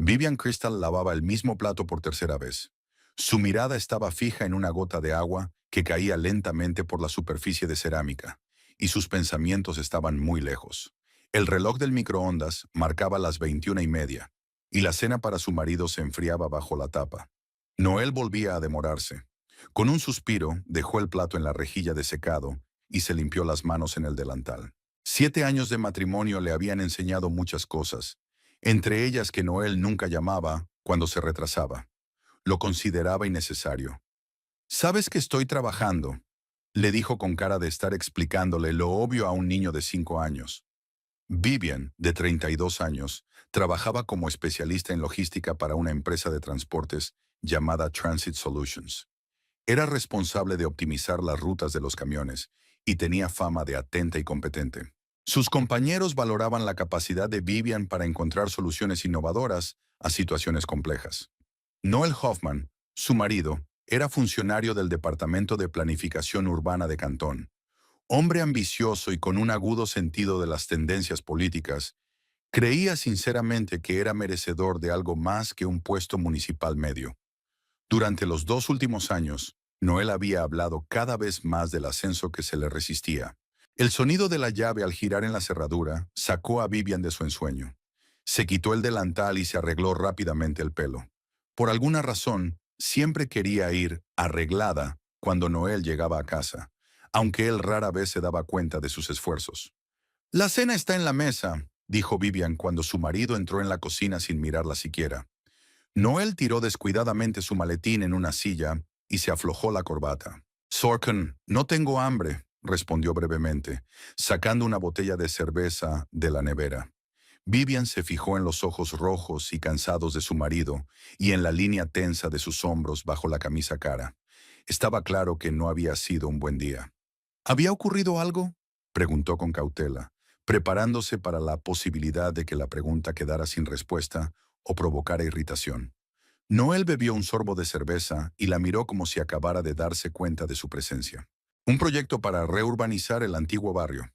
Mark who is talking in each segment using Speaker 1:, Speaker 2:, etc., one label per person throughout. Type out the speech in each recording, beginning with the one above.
Speaker 1: Vivian Crystal lavaba el mismo plato por tercera vez. Su mirada estaba fija en una gota de agua que caía lentamente por la superficie de cerámica, y sus pensamientos estaban muy lejos. El reloj del microondas marcaba las 21:30, y la cena para su marido se enfriaba bajo la tapa. Noel volvía a demorarse. Con un suspiro, dejó el plato en la rejilla de secado y se limpió las manos en el delantal. 7 años de matrimonio le habían enseñado muchas cosas, entre ellas que Noel nunca llamaba cuando se retrasaba. Lo consideraba innecesario. «Sabes que estoy trabajando», le dijo con cara de estar explicándole lo obvio a un niño de 5 años. Vivian, de 32 años, trabajaba como especialista en logística para una empresa de transportes llamada Transit Solutions. Era responsable de optimizar las rutas de los camiones y tenía fama de atenta y competente. Sus compañeros valoraban la capacidad de Vivian para encontrar soluciones innovadoras a situaciones complejas. Noel Hoffman, su marido, era funcionario del Departamento de Planificación Urbana de Cantón. Hombre ambicioso y con un agudo sentido de las tendencias políticas, creía sinceramente que era merecedor de algo más que un puesto municipal medio. Durante los 2 últimos años, Noel había hablado cada vez más del ascenso que se le resistía. El sonido de la llave al girar en la cerradura sacó a Vivian de su ensueño. Se quitó el delantal y se arregló rápidamente el pelo. Por alguna razón, siempre quería ir arreglada cuando Noel llegaba a casa, aunque él rara vez se daba cuenta de sus esfuerzos. «La cena está en la mesa», dijo Vivian cuando su marido entró en la cocina sin mirarla siquiera. Noel tiró descuidadamente su maletín en una silla y se aflojó la corbata. «Sorkin, no tengo hambre», respondió brevemente, sacando una botella de cerveza de la nevera. Vivian se fijó en los ojos rojos y cansados de su marido y en la línea tensa de sus hombros bajo la camisa cara. Estaba claro que no había sido un buen día. «¿Había ocurrido algo?», preguntó con cautela, preparándose para la posibilidad de que la pregunta quedara sin respuesta o provocara irritación. Noel bebió un sorbo de cerveza y la miró como si acabara de darse cuenta de su presencia. «Un proyecto para reurbanizar el antiguo barrio».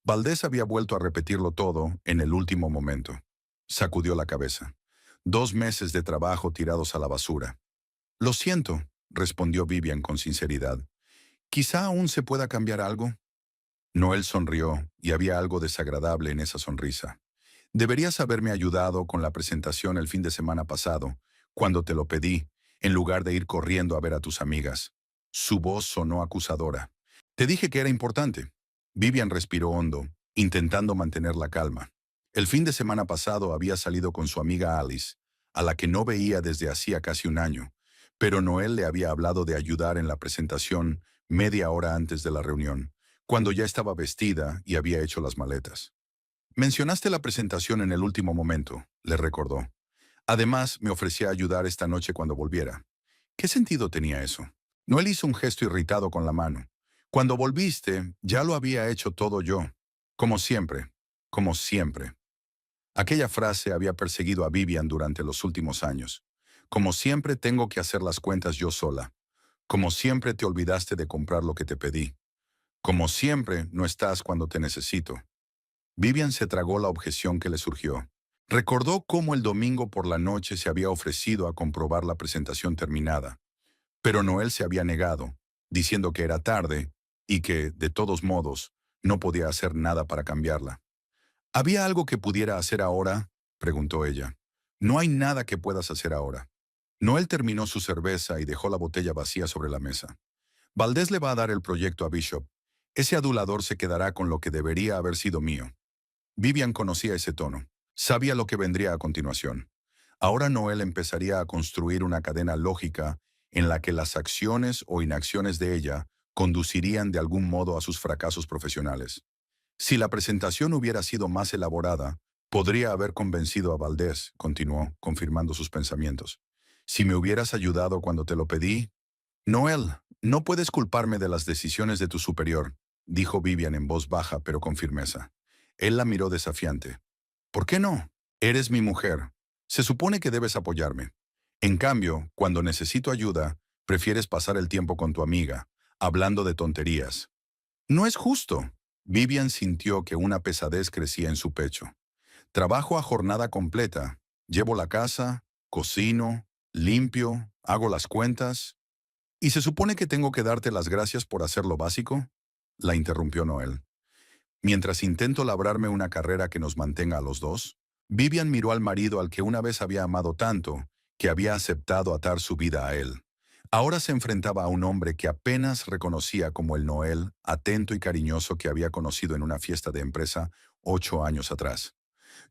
Speaker 1: Valdés había vuelto a repetirlo todo en el último momento. Sacudió la cabeza. 2 meses de trabajo tirados a la basura. «Lo siento», respondió Vivian con sinceridad. «Quizá aún se pueda cambiar algo». Noel sonrió, y había algo desagradable en esa sonrisa. «Deberías haberme ayudado con la presentación el fin de semana pasado, cuando te lo pedí, en lugar de ir corriendo a ver a tus amigas». Su voz sonó acusadora. «Te dije que era importante». Vivian respiró hondo, intentando mantener la calma. El fin de semana pasado había salido con su amiga Alice, a la que no veía desde hacía casi un año, pero Noel le había hablado de ayudar en la presentación media hora antes de la reunión, cuando ya estaba vestida y había hecho las maletas. «Mencionaste la presentación en el último momento», le recordó. «Además, me ofrecía ayudar esta noche cuando volviera». ¿Qué sentido tenía eso? Noel hizo un gesto irritado con la mano. «Cuando volviste, ya lo había hecho todo yo. Como siempre, como siempre». Aquella frase había perseguido a Vivian durante los últimos años. «Como siempre tengo que hacer las cuentas yo sola. Como siempre te olvidaste de comprar lo que te pedí. Como siempre no estás cuando te necesito». Vivian se tragó la objeción que le surgió. Recordó cómo el domingo por la noche se había ofrecido a comprobar la presentación terminada, pero Noel se había negado, diciendo que era tarde y que, de todos modos, no podía hacer nada para cambiarla. «¿Había algo que pudiera hacer ahora?», preguntó ella. «No hay nada que puedas hacer ahora». Noel terminó su cerveza y dejó la botella vacía sobre la mesa. «Valdés le va a dar el proyecto a Bishop. Ese adulador se quedará con lo que debería haber sido mío». Vivian conocía ese tono. Sabía lo que vendría a continuación. Ahora Noel empezaría a construir una cadena lógica en la que las acciones o inacciones de ella conducirían de algún modo a sus fracasos profesionales. Si la presentación hubiera sido más elaborada, podría haber convencido a Valdés, continuó, confirmando sus pensamientos. «Si me hubieras ayudado cuando te lo pedí». «Noel, no puedes culparme de las decisiones de tu superior», dijo Vivian en voz baja pero con firmeza. Él la miró desafiante. «¿Por qué no? Eres mi mujer. Se supone que debes apoyarme. En cambio, cuando necesito ayuda, prefieres pasar el tiempo con tu amiga, hablando de tonterías». «No es justo». Vivian sintió que una pesadez crecía en su pecho. «Trabajo a jornada completa. Llevo la casa, cocino, limpio, hago las cuentas. ¿Y se supone que tengo que darte las gracias por hacer lo básico? La interrumpió Noel. Mientras intento labrarme una carrera que nos mantenga a los dos, Vivian miró al marido al que una vez había amado tanto, que había aceptado atar su vida a él. Ahora se enfrentaba a un hombre que apenas reconocía como el Noel, atento y cariñoso que había conocido en una fiesta de empresa 8 años atrás.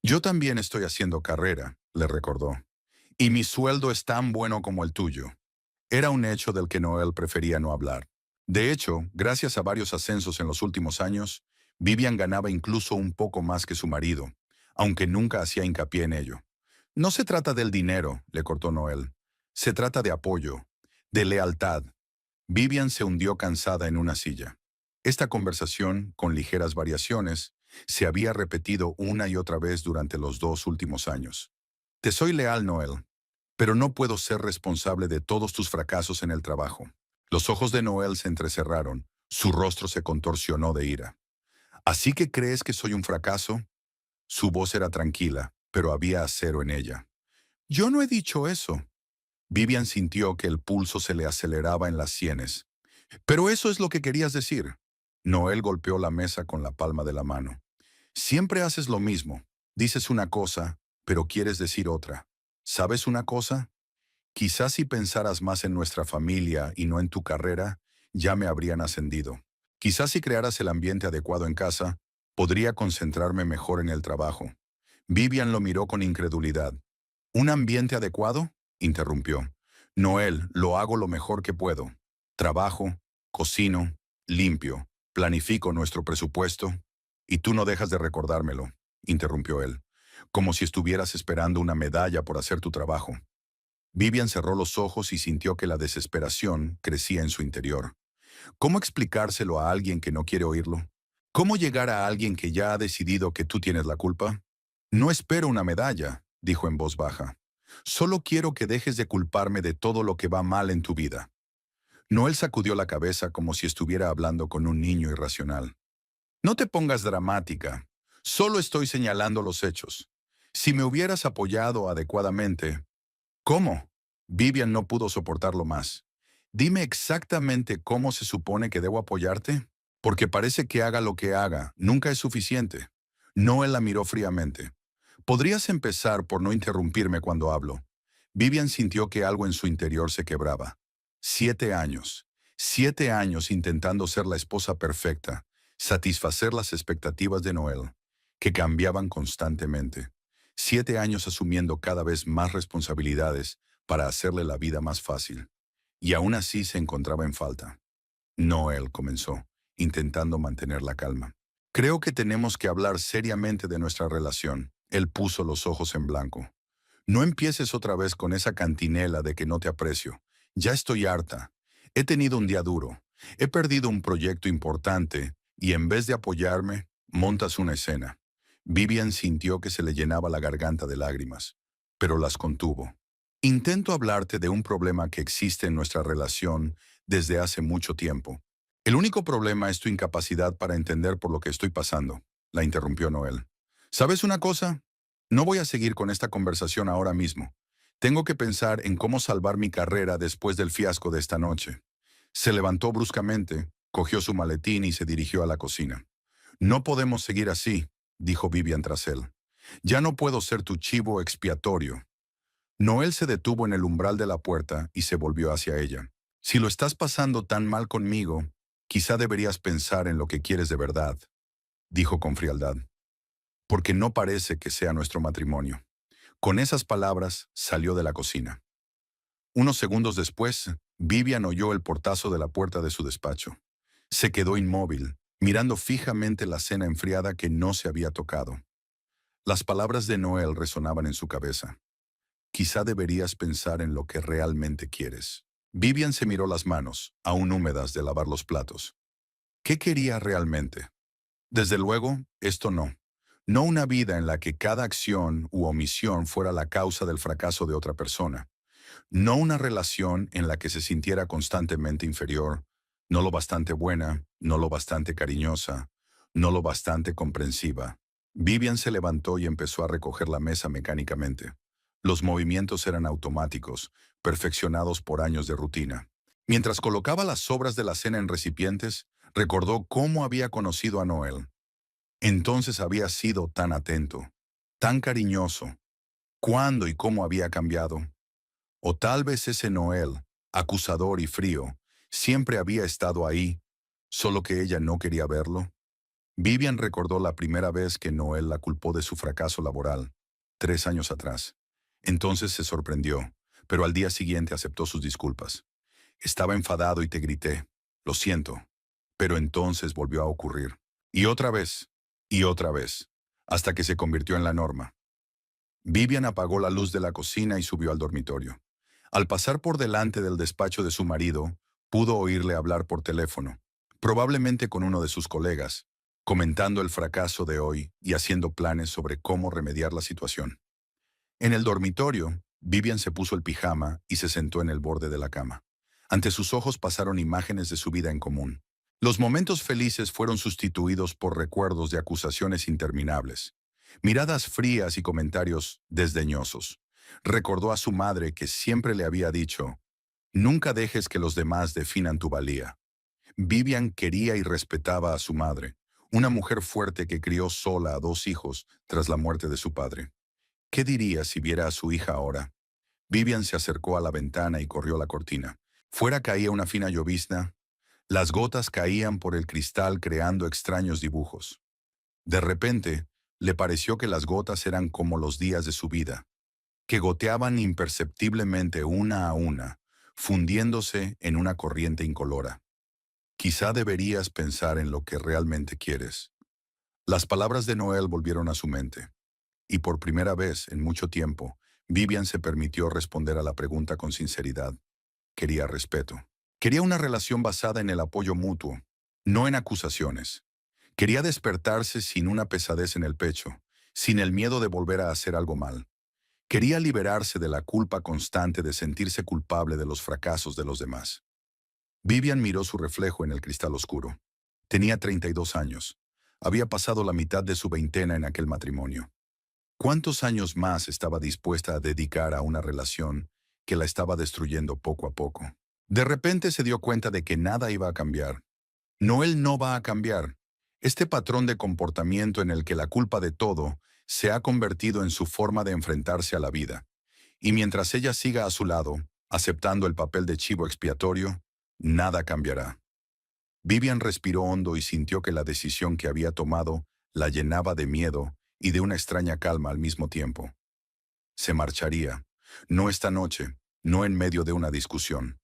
Speaker 1: Yo también estoy haciendo carrera, le recordó. Y mi sueldo es tan bueno como el tuyo. Era un hecho del que Noel prefería no hablar. De hecho, gracias a varios ascensos en los últimos años, Vivian ganaba incluso un poco más que su marido, aunque nunca hacía hincapié en ello. No se trata del dinero, le cortó Noel. Se trata de apoyo, de lealtad. Vivian se hundió cansada en una silla. Esta conversación, con ligeras variaciones, se había repetido una y otra vez durante los 2 últimos años. Te soy leal, Noel, pero no puedo ser responsable de todos tus fracasos en el trabajo. Los ojos de Noel se entrecerraron, su rostro se contorsionó de ira. ¿Así que crees que soy un fracaso? Su voz era tranquila, pero había acero en ella. Yo no he dicho eso. Vivian sintió que el pulso se le aceleraba en las sienes. Pero eso es lo que querías decir. Noel golpeó la mesa con la palma de la mano. Siempre haces lo mismo. Dices una cosa, pero quieres decir otra. ¿Sabes una cosa? Quizás si pensaras más en nuestra familia y no en tu carrera, ya me habrían ascendido. Quizás si crearas el ambiente adecuado en casa, podría concentrarme mejor en el trabajo. Vivian lo miró con incredulidad. ¿Un ambiente adecuado? Interrumpió. Noel, lo hago lo mejor que puedo. Trabajo, cocino, limpio, planifico nuestro presupuesto. Y tú no dejas de recordármelo, interrumpió él, como si estuvieras esperando una medalla por hacer tu trabajo. Vivian cerró los ojos y sintió que la desesperación crecía en su interior. ¿Cómo explicárselo a alguien que no quiere oírlo? ¿Cómo llegar a alguien que ya ha decidido que tú tienes la culpa? No espero una medalla, dijo en voz baja. Solo quiero que dejes de culparme de todo lo que va mal en tu vida. Noel sacudió la cabeza como si estuviera hablando con un niño irracional. No te pongas dramática. Solo estoy señalando los hechos. Si me hubieras apoyado adecuadamente... ¿Cómo? Vivian no pudo soportarlo más. Dime exactamente cómo se supone que debo apoyarte, porque parece que haga lo que haga, nunca es suficiente. Noel la miró fríamente. ¿Podrías empezar por no interrumpirme cuando hablo? Vivian sintió que algo en su interior se quebraba. 7 años. 7 años intentando ser la esposa perfecta, satisfacer las expectativas de Noel, que cambiaban constantemente. 7 años asumiendo cada vez más responsabilidades para hacerle la vida más fácil. Y aún así se encontraba en falta. Noel comenzó, intentando mantener la calma. Creo que tenemos que hablar seriamente de nuestra relación. Él puso los ojos en blanco. No empieces otra vez con esa cantinela de que no te aprecio. Ya estoy harta. He tenido un día duro. He perdido un proyecto importante y en vez de apoyarme, montas una escena. Vivian sintió que se le llenaba la garganta de lágrimas, pero las contuvo. Intento hablarte de un problema que existe en nuestra relación desde hace mucho tiempo. El único problema es tu incapacidad para entender por lo que estoy pasando, la interrumpió Noel. ¿Sabes una cosa? No voy a seguir con esta conversación ahora mismo. Tengo que pensar en cómo salvar mi carrera después del fiasco de esta noche. Se levantó bruscamente, cogió su maletín y se dirigió a la cocina. No podemos seguir así, dijo Vivian tras él. Ya no puedo ser tu chivo expiatorio. Noel se detuvo en el umbral de la puerta y se volvió hacia ella. Si lo estás pasando tan mal conmigo, quizá deberías pensar en lo que quieres de verdad, dijo con frialdad, porque no parece que sea nuestro matrimonio. Con esas palabras salió de la cocina. Unos segundos después, Vivian oyó el portazo de la puerta de su despacho. Se quedó inmóvil, mirando fijamente la cena enfriada que no se había tocado. Las palabras de Noel resonaban en su cabeza. Quizá deberías pensar en lo que realmente quieres. Vivian se miró las manos, aún húmedas de lavar los platos. ¿Qué quería realmente? Desde luego, esto no. No una vida en la que cada acción u omisión fuera la causa del fracaso de otra persona. No una relación en la que se sintiera constantemente inferior, no lo bastante buena, no lo bastante cariñosa, no lo bastante comprensiva. Vivian se levantó y empezó a recoger la mesa mecánicamente. Los movimientos eran automáticos, perfeccionados por años de rutina. Mientras colocaba las sobras de la cena en recipientes, recordó cómo había conocido a Noel. Entonces había sido tan atento, tan cariñoso. ¿Cuándo y cómo había cambiado? O tal vez ese Noel, acusador y frío, siempre había estado ahí, solo que ella no quería verlo. Vivian recordó la primera vez que Noel la culpó de su fracaso laboral, 3 años atrás. Entonces se sorprendió, pero al día siguiente aceptó sus disculpas. Estaba enfadado y te grité, lo siento. Pero entonces volvió a ocurrir. Y otra vez, hasta que se convirtió en la norma. Vivian apagó la luz de la cocina y subió al dormitorio. Al pasar por delante del despacho de su marido, pudo oírle hablar por teléfono, probablemente con uno de sus colegas, comentando el fracaso de hoy y haciendo planes sobre cómo remediar la situación. En el dormitorio, Vivian se puso el pijama y se sentó en el borde de la cama. Ante sus ojos pasaron imágenes de su vida en común. Los momentos felices fueron sustituidos por recuerdos de acusaciones interminables, miradas frías y comentarios desdeñosos. Recordó a su madre que siempre le había dicho, nunca dejes que los demás definan tu valía. Vivian quería y respetaba a su madre, una mujer fuerte que crió sola a 2 hijos tras la muerte de su padre. ¿Qué diría si viera a su hija ahora? Vivian se acercó a la ventana y corrió la cortina. Fuera caía una fina llovizna. Las gotas caían por el cristal creando extraños dibujos. De repente, le pareció que las gotas eran como los días de su vida, que goteaban imperceptiblemente una a una, fundiéndose en una corriente incolora. Quizá deberías pensar en lo que realmente quieres. Las palabras de Noel volvieron a su mente, y por primera vez en mucho tiempo, Vivian se permitió responder a la pregunta con sinceridad. Quería respeto. Quería una relación basada en el apoyo mutuo, no en acusaciones. Quería despertarse sin una pesadez en el pecho, sin el miedo de volver a hacer algo mal. Quería liberarse de la culpa constante de sentirse culpable de los fracasos de los demás. Vivian miró su reflejo en el cristal oscuro. Tenía 32 años. Había pasado la mitad de su veintena en aquel matrimonio. ¿Cuántos años más estaba dispuesta a dedicar a una relación que la estaba destruyendo poco a poco? De repente se dio cuenta de que nada iba a cambiar. Noel no va a cambiar. Este patrón de comportamiento en el que la culpa de todo se ha convertido en su forma de enfrentarse a la vida. Y mientras ella siga a su lado, aceptando el papel de chivo expiatorio, nada cambiará. Vivian respiró hondo y sintió que la decisión que había tomado la llenaba de miedo y de una extraña calma al mismo tiempo. Se marcharía, no esta noche, no en medio de una discusión.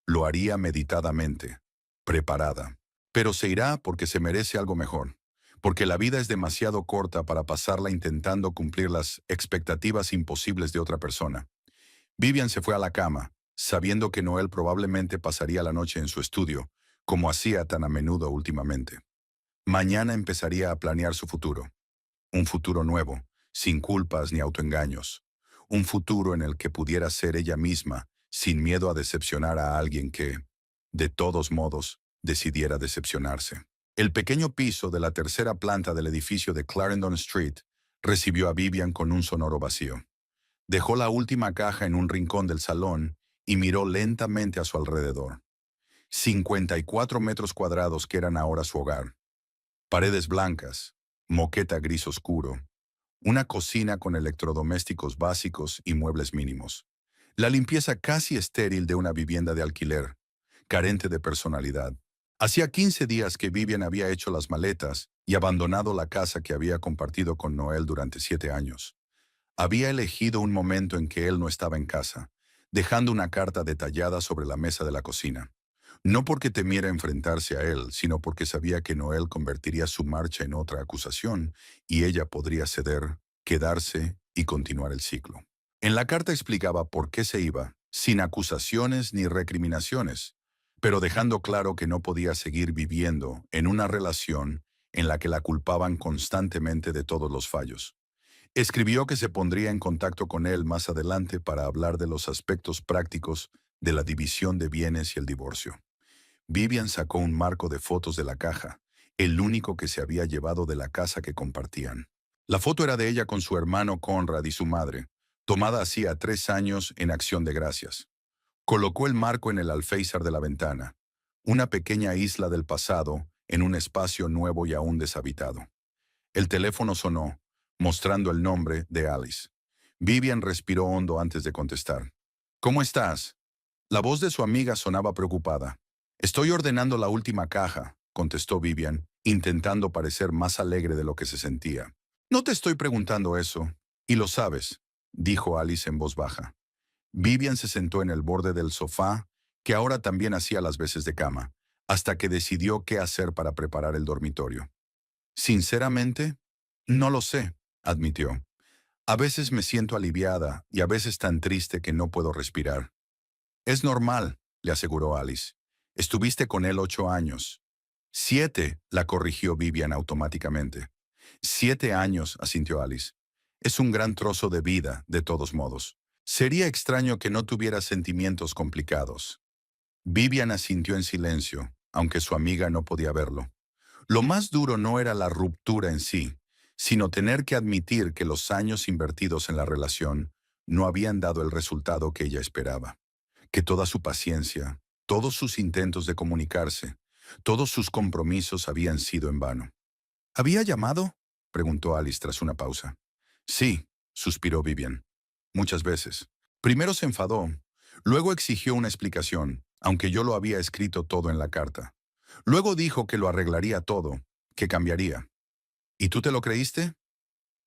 Speaker 1: Lo haría meditadamente, preparada. Pero se irá porque se merece algo mejor, porque la vida es demasiado corta para pasarla intentando cumplir las expectativas imposibles de otra persona. Vivian se fue a la cama, sabiendo que Noel probablemente pasaría la noche en su estudio, como hacía tan a menudo últimamente. Mañana empezaría a planear su futuro. Un futuro nuevo, sin culpas ni autoengaños. Un futuro en el que pudiera ser ella misma, sin miedo a decepcionar a alguien que, de todos modos, decidiera decepcionarse. El pequeño piso de la tercera planta del edificio de Clarendon Street recibió a Vivian con un sonoro vacío. Dejó la última caja en un rincón del salón y miró lentamente a su alrededor. 54 metros cuadrados que eran ahora su hogar. Paredes blancas, moqueta gris oscuro, una cocina con electrodomésticos básicos y muebles mínimos. La limpieza casi estéril de una vivienda de alquiler, carente de personalidad. Hacía 15 días que Vivian había hecho las maletas y abandonado la casa que había compartido con Noel durante 7 años. Había elegido un momento en que él no estaba en casa, dejando una carta detallada sobre la mesa de la cocina. No porque temiera enfrentarse a él, sino porque sabía que Noel convertiría su marcha en otra acusación y ella podría ceder, quedarse y continuar el ciclo. En la carta explicaba por qué se iba, sin acusaciones ni recriminaciones, pero dejando claro que no podía seguir viviendo en una relación en la que la culpaban constantemente de todos los fallos. Escribió que se pondría en contacto con él más adelante para hablar de los aspectos prácticos de la división de bienes y el divorcio. Vivian sacó un marco de fotos de la caja, el único que se había llevado de la casa que compartían. La foto era de ella con su hermano Conrad y su madre, tomada hacía 3 años en Acción de Gracias. Colocó el marco en el alféizar de la ventana, una pequeña isla del pasado en un espacio nuevo y aún deshabitado. El teléfono sonó, mostrando el nombre de Alice. Vivian respiró hondo antes de contestar. ¿Cómo estás? La voz de su amiga sonaba preocupada. Estoy ordenando la última caja, contestó Vivian, intentando parecer más alegre de lo que se sentía. No te estoy preguntando eso, y lo sabes, dijo Alice en voz baja. Vivian se sentó en el borde del sofá, que ahora también hacía las veces de cama, hasta que decidió qué hacer para preparar el dormitorio. Sinceramente, no lo sé, admitió. A veces me siento aliviada y a veces tan triste que no puedo respirar. Es normal, le aseguró Alice. Estuviste con él 8 años. 7, la corrigió Vivian automáticamente. 7 años, asintió Alice. Es un gran trozo de vida, de todos modos. Sería extraño que no tuviera sentimientos complicados. Vivian asintió en silencio, aunque su amiga no podía verlo. Lo más duro no era la ruptura en sí, sino tener que admitir que los años invertidos en la relación no habían dado el resultado que ella esperaba, que toda su paciencia, todos sus intentos de comunicarse, todos sus compromisos habían sido en vano. ¿Había llamado?, preguntó Alice tras una pausa. Sí, suspiró Vivian. Muchas veces. Primero se enfadó, luego exigió una explicación, aunque yo lo había escrito todo en la carta. Luego dijo que lo arreglaría todo, que cambiaría. ¿Y tú te lo creíste?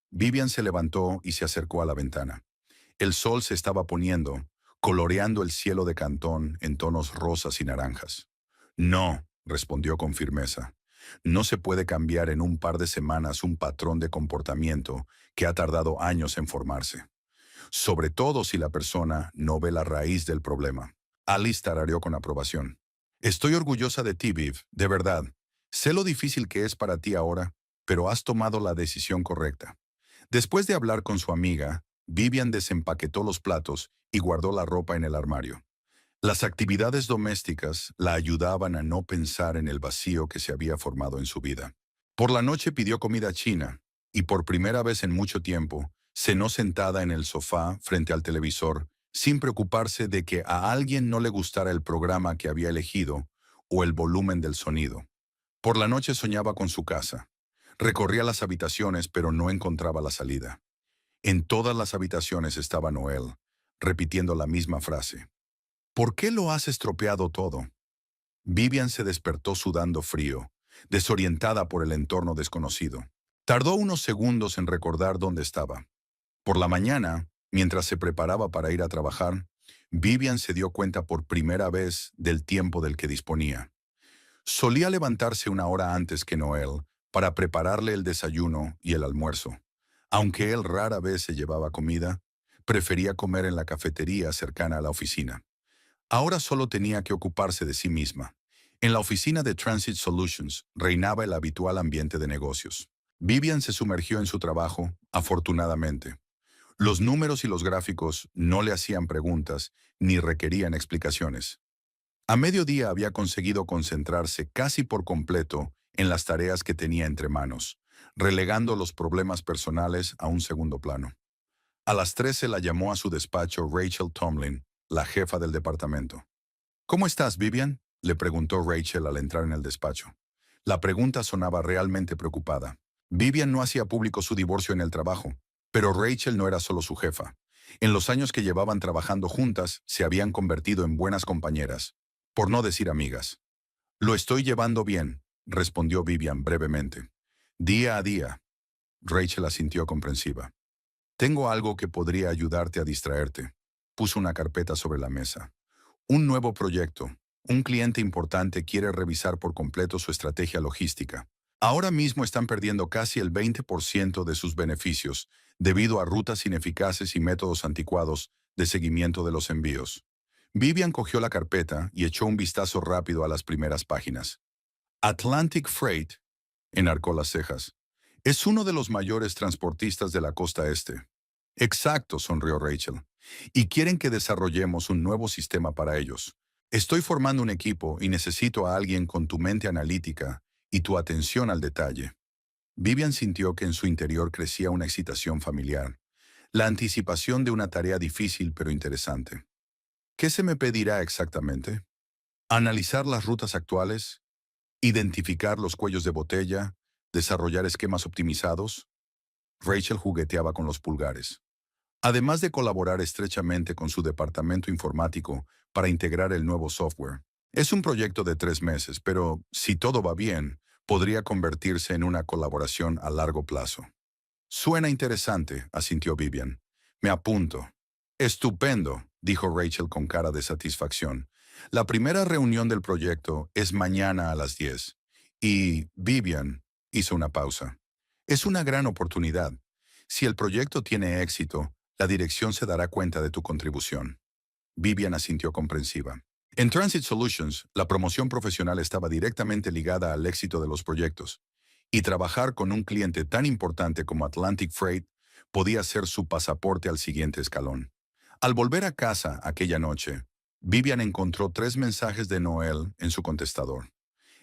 Speaker 1: Vivian se levantó y se acercó a la ventana. El sol se estaba poniendo, coloreando el cielo de Cantón en tonos rosas y naranjas. No, respondió con firmeza. No se puede cambiar en un par de semanas un patrón de comportamiento que ha tardado años en formarse. Sobre todo si la persona no ve la raíz del problema. Alice tarareó con aprobación. Estoy orgullosa de ti, Viv, de verdad. Sé lo difícil que es para ti ahora, pero has tomado la decisión correcta. Después de hablar con su amiga, Vivian desempaquetó los platos y guardó la ropa en el armario. Las actividades domésticas la ayudaban a no pensar en el vacío que se había formado en su vida. Por la noche pidió comida china, y por primera vez en mucho tiempo, cenó sentada en el sofá frente al televisor, sin preocuparse de que a alguien no le gustara el programa que había elegido o el volumen del sonido. Por la noche soñaba con su casa. Recorría las habitaciones, pero no encontraba la salida. En todas las habitaciones estaba Noel, repitiendo la misma frase. ¿Por qué lo has estropeado todo? Vivian se despertó sudando frío, desorientada por el entorno desconocido. Tardó unos segundos en recordar dónde estaba. Por la mañana, mientras se preparaba para ir a trabajar, Vivian se dio cuenta por primera vez del tiempo del que disponía. Solía levantarse una hora antes que Noel para prepararle el desayuno y el almuerzo. Aunque él rara vez se llevaba comida, prefería comer en la cafetería cercana a la oficina. Ahora solo tenía que ocuparse de sí misma. En la oficina de Transit Solutions reinaba el habitual ambiente de negocios. Vivian se sumergió en su trabajo, afortunadamente. Los números y los gráficos no le hacían preguntas ni requerían explicaciones. A mediodía había conseguido concentrarse casi por completo en las tareas que tenía entre manos, relegando los problemas personales a un segundo plano. A las 13 la llamó a su despacho Rachel Tomlin, la jefa del departamento. ¿Cómo estás, Vivian?, le preguntó Rachel al entrar en el despacho. La pregunta sonaba realmente preocupada. Vivian no hacía público su divorcio en el trabajo, pero Rachel no era solo su jefa. En los años que llevaban trabajando juntas, se habían convertido en buenas compañeras, por no decir amigas. Lo estoy llevando bien, respondió Vivian brevemente. Día a día. Rachel asintió comprensiva. Tengo algo que podría ayudarte a distraerte. Puso una carpeta sobre la mesa. Un nuevo proyecto. Un cliente importante quiere revisar por completo su estrategia logística. Ahora mismo están perdiendo casi el 20% de sus beneficios debido a rutas ineficaces y métodos anticuados de seguimiento de los envíos. Vivian cogió la carpeta y echó un vistazo rápido a las primeras páginas. Atlantic Freight, enarcó las cejas, es uno de los mayores transportistas de la costa este. Exacto, sonrió Rachel. Y quieren que desarrollemos un nuevo sistema para ellos. Estoy formando un equipo y necesito a alguien con tu mente analítica y tu atención al detalle. Vivian sintió que en su interior crecía una excitación familiar. La anticipación de una tarea difícil pero interesante. ¿Qué se me pedirá exactamente? Analizar las rutas actuales, identificar los cuellos de botella, desarrollar esquemas optimizados. Rachel jugueteaba con los pulgares. Además de colaborar estrechamente con su departamento informático para integrar el nuevo software. Es un proyecto de 3 meses, pero si todo va bien, podría convertirse en una colaboración a largo plazo. Suena interesante, asintió Vivian. Me apunto. Estupendo, dijo Rachel con cara de satisfacción. La primera reunión del proyecto es mañana a las 10. Y Vivian hizo una pausa. Es una gran oportunidad. Si el proyecto tiene éxito, la dirección se dará cuenta de tu contribución. Vivian asintió comprensiva. En Transit Solutions, la promoción profesional estaba directamente ligada al éxito de los proyectos, y trabajar con un cliente tan importante como Atlantic Freight podía ser su pasaporte al siguiente escalón. Al volver a casa aquella noche, Vivian encontró 3 mensajes de Noel en su contestador.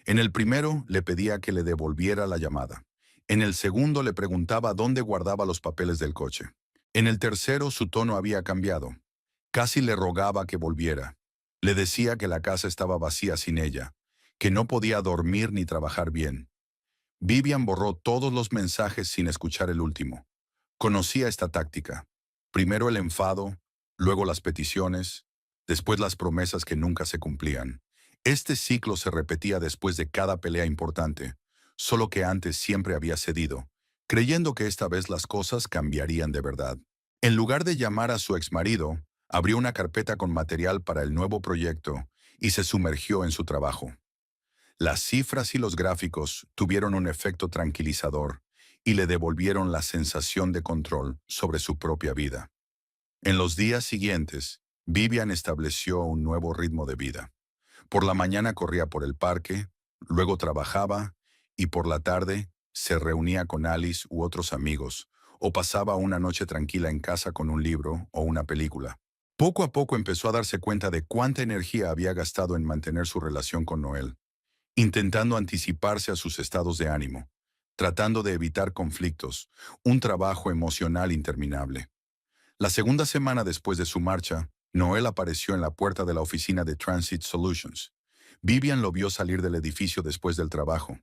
Speaker 1: En el primero le pedía que le devolviera la llamada. En el segundo le preguntaba dónde guardaba los papeles del coche. En el tercero su tono había cambiado. Casi le rogaba que volviera. Le decía que la casa estaba vacía sin ella, que no podía dormir ni trabajar bien. Vivian borró todos los mensajes sin escuchar el último. Conocía esta táctica. Primero el enfado, luego las peticiones, después las promesas que nunca se cumplían. Este ciclo se repetía después de cada pelea importante, solo que antes siempre había cedido, creyendo que esta vez las cosas cambiarían de verdad. En lugar de llamar a su exmarido, abrió una carpeta con material para el nuevo proyecto y se sumergió en su trabajo. Las cifras y los gráficos tuvieron un efecto tranquilizador y le devolvieron la sensación de control sobre su propia vida. En los días siguientes, Vivian estableció un nuevo ritmo de vida. Por la mañana corría por el parque, luego trabajaba y por la tarde se reunía con Alice u otros amigos o pasaba una noche tranquila en casa con un libro o una película. Poco a poco empezó a darse cuenta de cuánta energía había gastado en mantener su relación con Noel, intentando anticiparse a sus estados de ánimo, tratando de evitar conflictos, un trabajo emocional interminable. La segunda semana después de su marcha, Noel apareció en la puerta de la oficina de Transit Solutions. Vivian lo vio salir del edificio después del trabajo.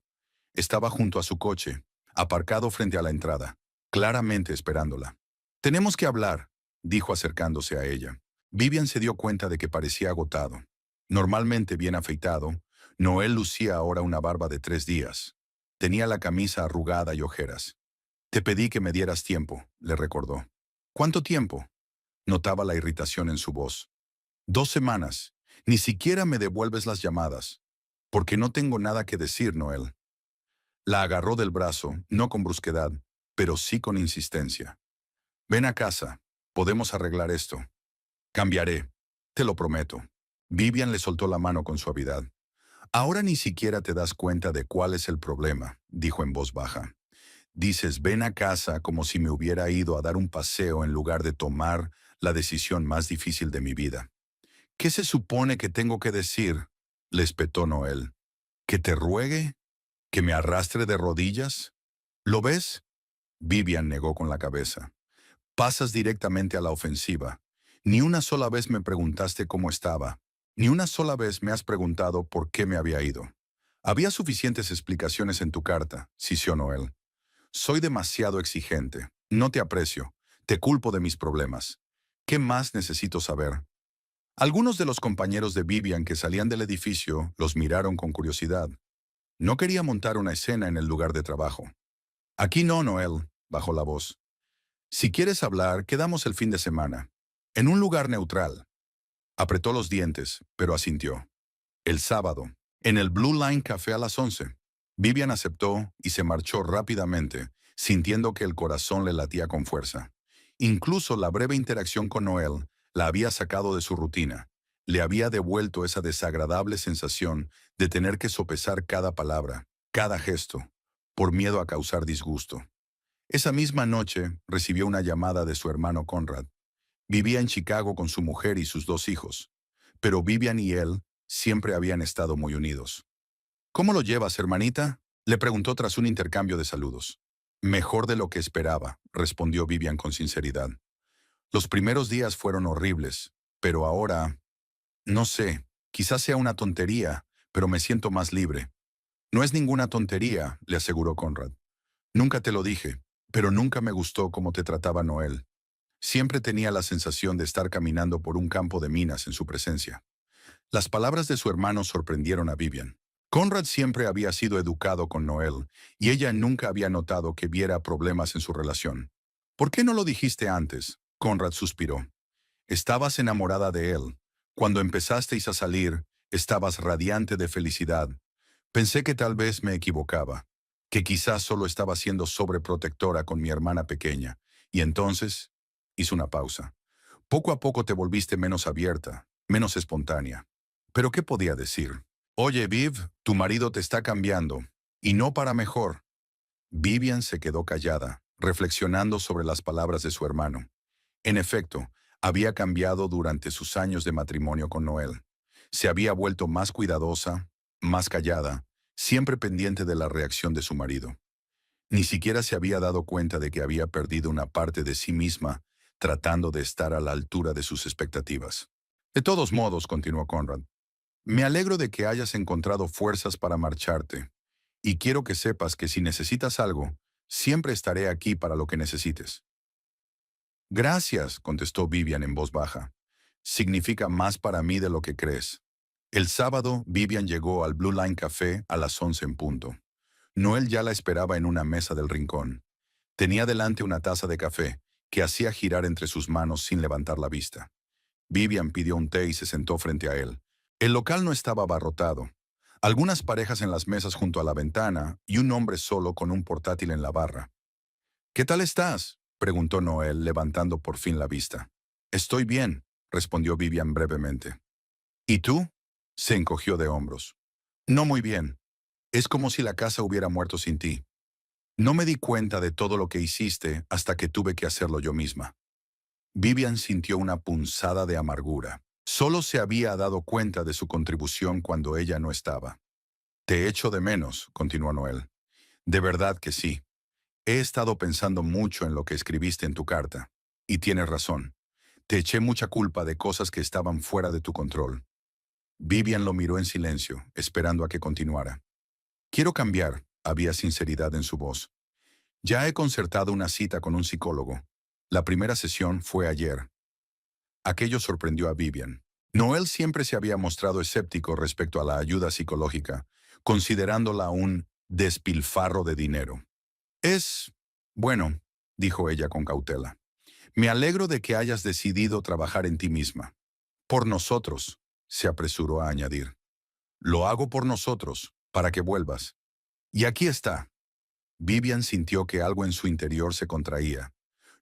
Speaker 1: Estaba junto a su coche, aparcado frente a la entrada, claramente esperándola. «Tenemos que hablar», dijo acercándose a ella. Vivian se dio cuenta de que parecía agotado. Normalmente bien afeitado, Noel lucía ahora una barba de 3 días. Tenía la camisa arrugada y ojeras. «Te pedí que me dieras tiempo», le recordó. «¿Cuánto tiempo?». Notaba la irritación en su voz. «2 semanas. Ni siquiera me devuelves las llamadas. Porque no tengo nada que decir, Noel». La agarró del brazo, no con brusquedad, pero sí con insistencia. «Ven a casa. Podemos arreglar esto. Cambiaré. Te lo prometo». Vivian le soltó la mano con suavidad. «Ahora ni siquiera te das cuenta de cuál es el problema», dijo en voz baja. «Dices, ven a casa como si me hubiera ido a dar un paseo en lugar de tomar la decisión más difícil de mi vida». «¿Qué se supone que tengo que decir?», le espetó Noel. «¿Que te ruegue? ¿Que me arrastre de rodillas? ¿Lo ves?». Vivian negó con la cabeza. «Pasas directamente a la ofensiva. Ni una sola vez me preguntaste cómo estaba. Ni una sola vez me has preguntado por qué me había ido. Había suficientes explicaciones en tu carta», sisió Noel. «Soy demasiado exigente. No te aprecio. Te culpo de mis problemas. ¿Qué más necesito saber?». Algunos de los compañeros de Vivian que salían del edificio los miraron con curiosidad. No quería montar una escena en el lugar de trabajo. «Aquí no, Noel», bajó la voz. «Si quieres hablar, quedamos el fin de semana. En un lugar neutral». Apretó los dientes, pero asintió. El sábado, en el Blue Line Café a las 11. Vivian aceptó y se marchó rápidamente, sintiendo que el corazón le latía con fuerza. Incluso la breve interacción con Noel la había sacado de su rutina. Le había devuelto esa desagradable sensación de tener que sopesar cada palabra, cada gesto, por miedo a causar disgusto. Esa misma noche recibió una llamada de su hermano Conrad. Vivía en Chicago con su mujer y sus 2 hijos, pero Vivian y él siempre habían estado muy unidos. «¿Cómo lo llevas, hermanita?», le preguntó tras un intercambio de saludos. «Mejor de lo que esperaba», respondió Vivian con sinceridad. Los primeros días fueron horribles, pero ahora, no sé, quizás sea una tontería, pero me siento más libre. No es ninguna tontería, le aseguró Conrad. Nunca te lo dije, pero nunca me gustó cómo te trataba Noel. Siempre tenía la sensación de estar caminando por un campo de minas en su presencia. Las palabras de su hermano sorprendieron a Vivian. Conrad siempre había sido educado con Noel, y ella nunca había notado que viera problemas en su relación. ¿Por qué no lo dijiste antes? Conrad suspiró. Estabas enamorada de él. Cuando empezasteis a salir, estabas radiante de felicidad. Pensé que tal vez me equivocaba, que quizás solo estaba siendo sobreprotectora con mi hermana pequeña. Y entonces, hizo una pausa. Poco a poco te volviste menos abierta, menos espontánea. ¿Pero qué podía decir? Oye, Viv, tu marido te está cambiando, y no para mejor. Vivian se quedó callada, reflexionando sobre las palabras de su hermano. En efecto, había cambiado durante sus años de matrimonio con Noel. Se había vuelto más cuidadosa, más callada, siempre pendiente de la reacción de su marido. Ni siquiera se había dado cuenta de que había perdido una parte de sí misma, tratando de estar a la altura de sus expectativas. De todos modos, continuó Conrad, me alegro de que hayas encontrado fuerzas para marcharte, y quiero que sepas que si necesitas algo, siempre estaré aquí para lo que necesites. Gracias, contestó Vivian en voz baja. Significa más para mí de lo que crees. El sábado, Vivian llegó al Blue Line Café a las 11 en punto. Noel ya la esperaba en una mesa del rincón. Tenía delante una taza de café, que hacía girar entre sus manos sin levantar la vista. Vivian pidió un té y se sentó frente a él. El local no estaba abarrotado. Algunas parejas en las mesas junto a la ventana y un hombre solo con un portátil en la barra. ¿Qué tal estás?, preguntó Noel, levantando por fin la vista. Estoy bien, respondió Vivian brevemente. ¿Y tú? Se encogió de hombros. No muy bien. Es como si la casa hubiera muerto sin ti. No me di cuenta de todo lo que hiciste hasta que tuve que hacerlo yo misma. Vivian sintió una punzada de amargura. Solo se había dado cuenta de su contribución cuando ella no estaba. Te echo de menos, continuó Noel. De verdad que sí. He estado pensando mucho en lo que escribiste en tu carta. Y tienes razón. Te eché mucha culpa de cosas que estaban fuera de tu control. Vivian lo miró en silencio, esperando a que continuara. Quiero cambiar, había sinceridad en su voz. Ya he concertado una cita con un psicólogo. La primera sesión fue ayer. Aquello sorprendió a Vivian. Noel siempre se había mostrado escéptico respecto a la ayuda psicológica, considerándola un despilfarro de dinero. Bueno, dijo ella con cautela. Me alegro de que hayas decidido trabajar en ti misma. Por nosotros, se apresuró a añadir. Lo hago por nosotros, para que vuelvas. Y aquí está. Vivian sintió que algo en su interior se contraía.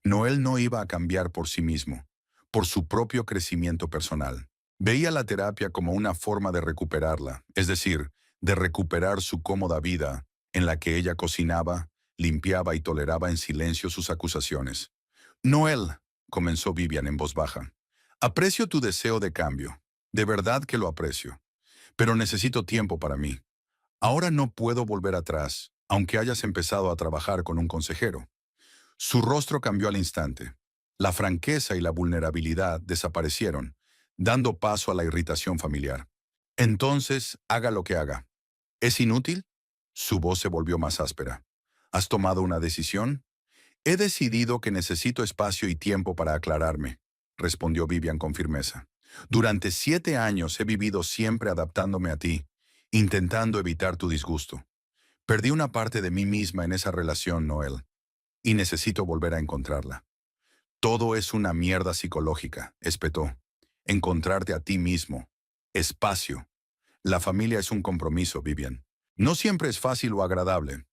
Speaker 1: Noel no iba a cambiar por sí mismo, por su propio crecimiento personal. Veía la terapia como una forma de recuperarla, es decir, de recuperar su cómoda vida, en la que ella cocinaba, limpiaba y toleraba en silencio sus acusaciones. Noel, comenzó Vivian en voz baja, aprecio tu deseo de cambio. De verdad que lo aprecio. Pero necesito tiempo para mí. Ahora no puedo volver atrás, aunque hayas empezado a trabajar con un consejero. Su rostro cambió al instante. La franqueza y la vulnerabilidad desaparecieron, dando paso a la irritación familiar. Entonces, haga lo que haga. ¿Es inútil? Su voz se volvió más áspera. ¿Has tomado una decisión? He decidido que necesito espacio y tiempo para aclararme, respondió Vivian con firmeza. Durante 7 años he vivido siempre adaptándome a ti, intentando evitar tu disgusto. Perdí una parte de mí misma en esa relación, Noel, y necesito volver a encontrarla. Todo es una mierda psicológica, espetó. Encontrarte a ti mismo. Espacio. La familia es un compromiso, Vivian. No siempre es fácil o agradable.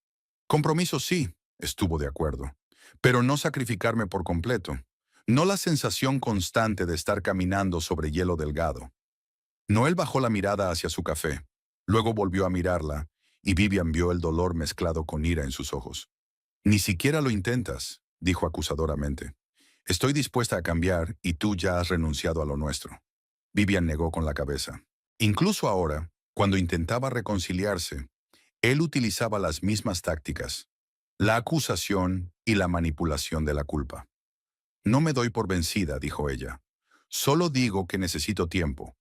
Speaker 1: Compromiso sí, estuvo de acuerdo. Pero no sacrificarme por completo. No la sensación constante de estar caminando sobre hielo delgado. Noel bajó la mirada hacia su café. Luego volvió a mirarla, y Vivian vio el dolor mezclado con ira en sus ojos. Ni siquiera lo intentas, dijo acusadoramente. Estoy dispuesta a cambiar y tú ya has renunciado a lo nuestro. Vivian negó con la cabeza. Incluso ahora, cuando intentaba reconciliarse, él utilizaba las mismas tácticas, la acusación y la manipulación de la culpa. No me doy por vencida, dijo ella. Solo digo que necesito tiempo.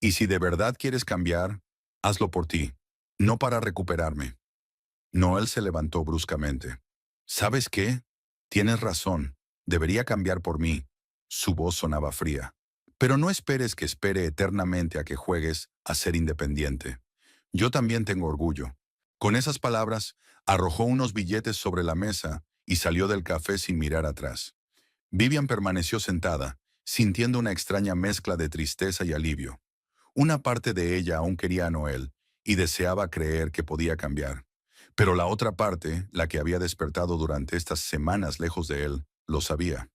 Speaker 1: Y si de verdad quieres cambiar, hazlo por ti, no para recuperarme. Noel se levantó bruscamente. ¿Sabes qué? Tienes razón. Debería cambiar por mí. Su voz sonaba fría. Pero no esperes que espere eternamente a que juegues a ser independiente. Yo también tengo orgullo. Con esas palabras, arrojó unos billetes sobre la mesa y salió del café sin mirar atrás. Vivian permaneció sentada, sintiendo una extraña mezcla de tristeza y alivio. Una parte de ella aún quería a Noel y deseaba creer que podía cambiar. Pero la otra parte, la que había despertado durante estas semanas lejos de él, lo sabía.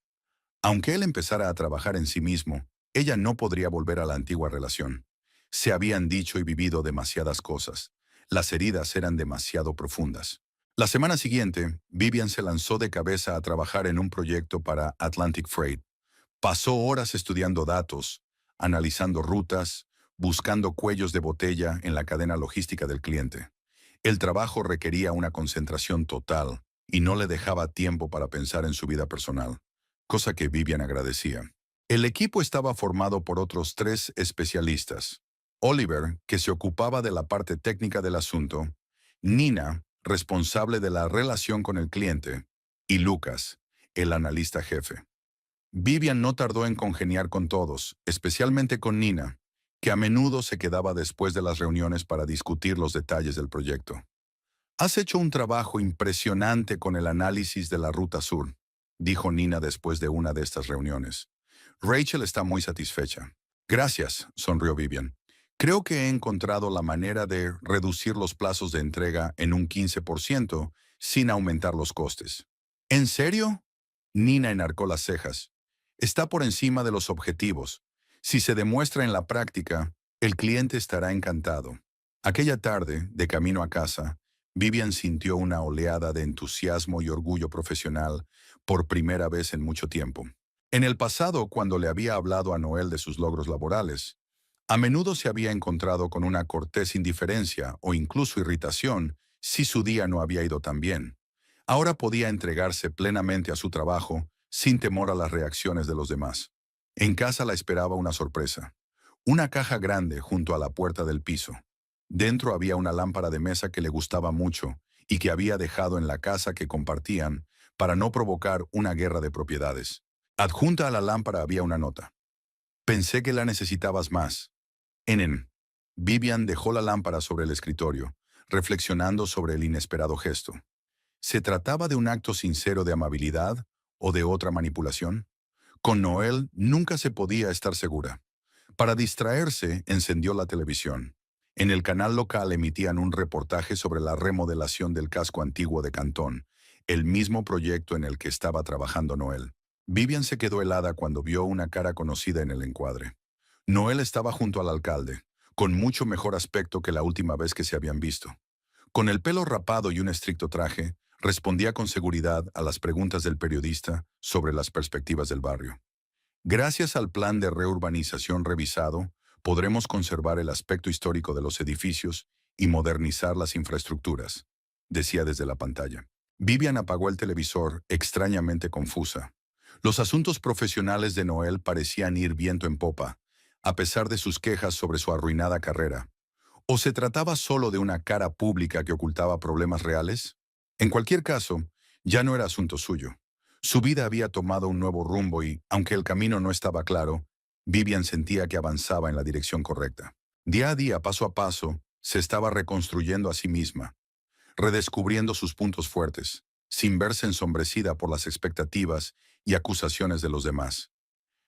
Speaker 1: Aunque él empezara a trabajar en sí mismo, ella no podría volver a la antigua relación. Se habían dicho y vivido demasiadas cosas. Las heridas eran demasiado profundas. La semana siguiente, Vivian se lanzó de cabeza a trabajar en un proyecto para Atlantic Freight. Pasó horas estudiando datos, analizando rutas, buscando cuellos de botella en la cadena logística del cliente. El trabajo requería una concentración total y no le dejaba tiempo para pensar en su vida personal, cosa que Vivian agradecía. El equipo estaba formado por otros 3 especialistas. Oliver, que se ocupaba de la parte técnica del asunto, Nina, responsable de la relación con el cliente, y Lucas, el analista jefe. Vivian no tardó en congeniar con todos, especialmente con Nina, que a menudo se quedaba después de las reuniones para discutir los detalles del proyecto. «Has hecho un trabajo impresionante con el análisis de la Ruta Sur», dijo Nina después de una de estas reuniones. Rachel está muy satisfecha. «Gracias», sonrió Vivian. «Creo que he encontrado la manera de reducir los plazos de entrega en un 15% sin aumentar los costes». «¿En serio?», Nina enarcó las cejas. «Está por encima de los objetivos. Si se demuestra en la práctica, el cliente estará encantado». Aquella tarde, de camino a casa, Vivian sintió una oleada de entusiasmo y orgullo profesional por primera vez en mucho tiempo. En el pasado, cuando le había hablado a Noel de sus logros laborales, a menudo se había encontrado con una cortés indiferencia o incluso irritación si su día no había ido tan bien. Ahora podía entregarse plenamente a su trabajo sin temor a las reacciones de los demás. En casa la esperaba una sorpresa. Una caja grande junto a la puerta del piso. Dentro había una lámpara de mesa que le gustaba mucho y que había dejado en la casa que compartían para no provocar una guerra de propiedades. Adjunta a la lámpara había una nota. «Pensé que la necesitabas más. Enen». Vivian dejó la lámpara sobre el escritorio, reflexionando sobre el inesperado gesto. ¿Se trataba de un acto sincero de amabilidad o de otra manipulación? Con Noel nunca se podía estar segura. Para distraerse, encendió la televisión. En el canal local emitían un reportaje sobre la remodelación del casco antiguo de Cantón, el mismo proyecto en el que estaba trabajando Noel. Vivian se quedó helada cuando vio una cara conocida en el encuadre. Noel estaba junto al alcalde, con mucho mejor aspecto que la última vez que se habían visto. Con el pelo rapado y un estricto traje, respondía con seguridad a las preguntas del periodista sobre las perspectivas del barrio. «Gracias al plan de reurbanización revisado, podremos conservar el aspecto histórico de los edificios y modernizar las infraestructuras», decía desde la pantalla. Vivian apagó el televisor, extrañamente confusa. Los asuntos profesionales de Noel parecían ir viento en popa, a pesar de sus quejas sobre su arruinada carrera. ¿O se trataba solo de una cara pública que ocultaba problemas reales? En cualquier caso, ya no era asunto suyo. Su vida había tomado un nuevo rumbo y, aunque el camino no estaba claro, Vivian sentía que avanzaba en la dirección correcta. Día a día, paso a paso, se estaba reconstruyendo a sí misma, redescubriendo sus puntos fuertes, sin verse ensombrecida por las expectativas y acusaciones de los demás.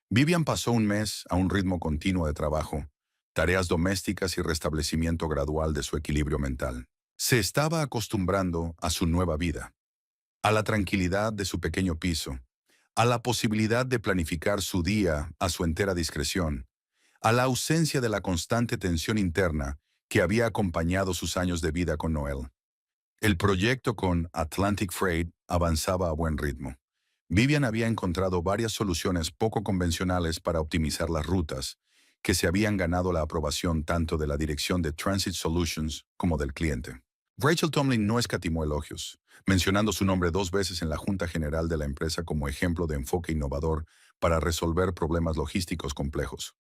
Speaker 1: Vivian pasó un mes a un ritmo continuo de trabajo, tareas domésticas y restablecimiento gradual de su equilibrio mental. Se estaba acostumbrando a su nueva vida, a la tranquilidad de su pequeño piso, a la posibilidad de planificar su día a su entera discreción, a la ausencia de la constante tensión interna que había acompañado sus años de vida con Noel. El proyecto con Atlantic Freight avanzaba a buen ritmo. Vivian había encontrado varias soluciones poco convencionales para optimizar las rutas, que se habían ganado la aprobación tanto de la dirección de Transit Solutions como del cliente. Rachel Tomlin no escatimó elogios, mencionando su nombre 2 veces en la Junta General de la empresa como ejemplo de enfoque innovador para resolver problemas logísticos complejos.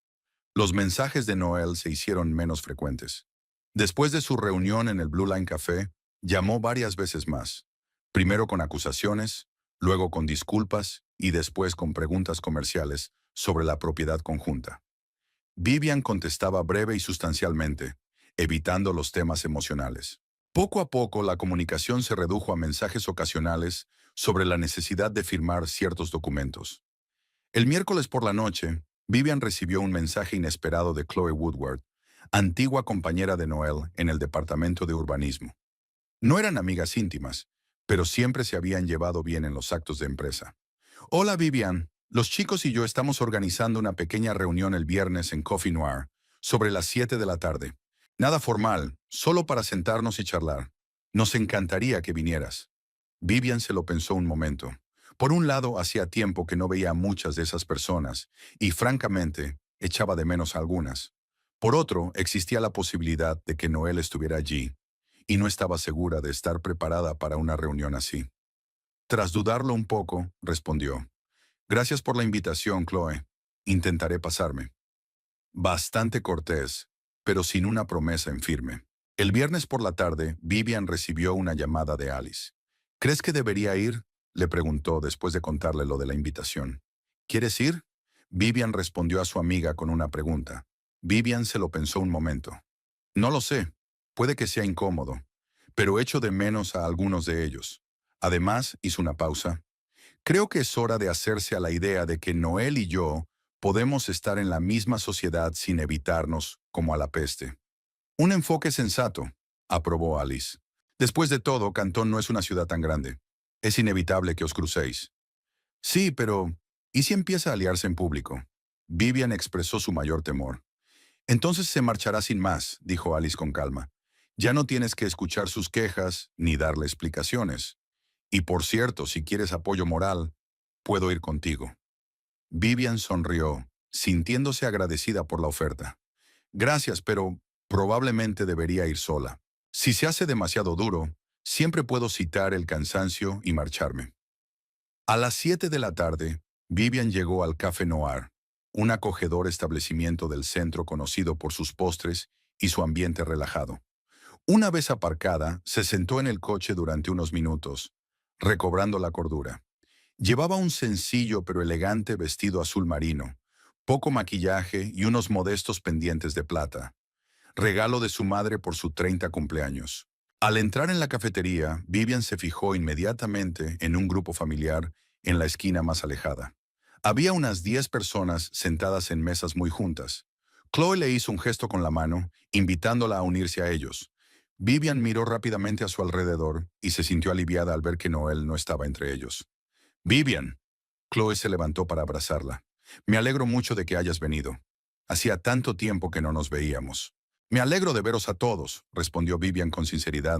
Speaker 1: Los mensajes de Noel se hicieron menos frecuentes. Después de su reunión en el Blue Line Café, llamó varias veces más, primero con acusaciones, luego con disculpas y después con preguntas comerciales sobre la propiedad conjunta. Vivian contestaba breve y sustancialmente, evitando los temas emocionales. Poco a poco, la comunicación se redujo a mensajes ocasionales sobre la necesidad de firmar ciertos documentos. El miércoles por la noche, Vivian recibió un mensaje inesperado de Chloe Woodward, antigua compañera de Noel en el departamento de urbanismo. No eran amigas íntimas, pero siempre se habían llevado bien en los actos de empresa. Hola Vivian, los chicos y yo estamos organizando una pequeña reunión el viernes en Coffee Noir, sobre las 7 de la tarde. Nada formal, solo para sentarnos y charlar. Nos encantaría que vinieras. Vivian se lo pensó un momento. Por un lado, hacía tiempo que no veía a muchas de esas personas, y francamente, echaba de menos a algunas. Por otro, existía la posibilidad de que Noel estuviera allí, y no estaba segura de estar preparada para una reunión así. Tras dudarlo un poco, respondió. Gracias por la invitación, Chloe. Intentaré pasarme. Bastante cortés, pero sin una promesa en firme. El viernes por la tarde, Vivian recibió una llamada de Alice. ¿Crees que debería ir? Le preguntó después de contarle lo de la invitación. ¿Quieres ir? Vivian respondió a su amiga con una pregunta. Vivian se lo pensó un momento. No lo sé. Puede que sea incómodo, pero echo de menos a algunos de ellos. Además, hizo una pausa. Creo que es hora de hacerse a la idea de que Noel y yo podemos estar en la misma sociedad sin evitarnos, como a la peste. Un enfoque sensato, aprobó Alice. Después de todo, Cantón no es una ciudad tan grande. Es inevitable que os crucéis. Sí, pero ¿y si empieza a aliarse en público? Vivian expresó su mayor temor. Entonces se marchará sin más, dijo Alice con calma. Ya no tienes que escuchar sus quejas ni darle explicaciones. Y por cierto, si quieres apoyo moral, puedo ir contigo. Vivian sonrió, sintiéndose agradecida por la oferta. Gracias, pero probablemente debería ir sola. Si se hace demasiado duro, siempre puedo citar el cansancio y marcharme. A las 7 de la tarde, Vivian llegó al Café Noir, un acogedor establecimiento del centro conocido por sus postres y su ambiente relajado. Una vez aparcada, se sentó en el coche durante unos minutos, recobrando la cordura. Llevaba un sencillo pero elegante vestido azul marino, poco maquillaje y unos modestos pendientes de plata, regalo de su madre por su 30 cumpleaños. Al entrar en la cafetería, Vivian se fijó inmediatamente en un grupo familiar en la esquina más alejada. Había unas 10 personas sentadas en mesas muy juntas. Chloe le hizo un gesto con la mano, invitándola a unirse a ellos. Vivian miró rápidamente a su alrededor y se sintió aliviada al ver que Noel no estaba entre ellos. Vivian. Chloe se levantó para abrazarla. Me alegro mucho de que hayas venido. Hacía tanto tiempo que no nos veíamos. Me alegro de veros a todos, respondió Vivian con sinceridad,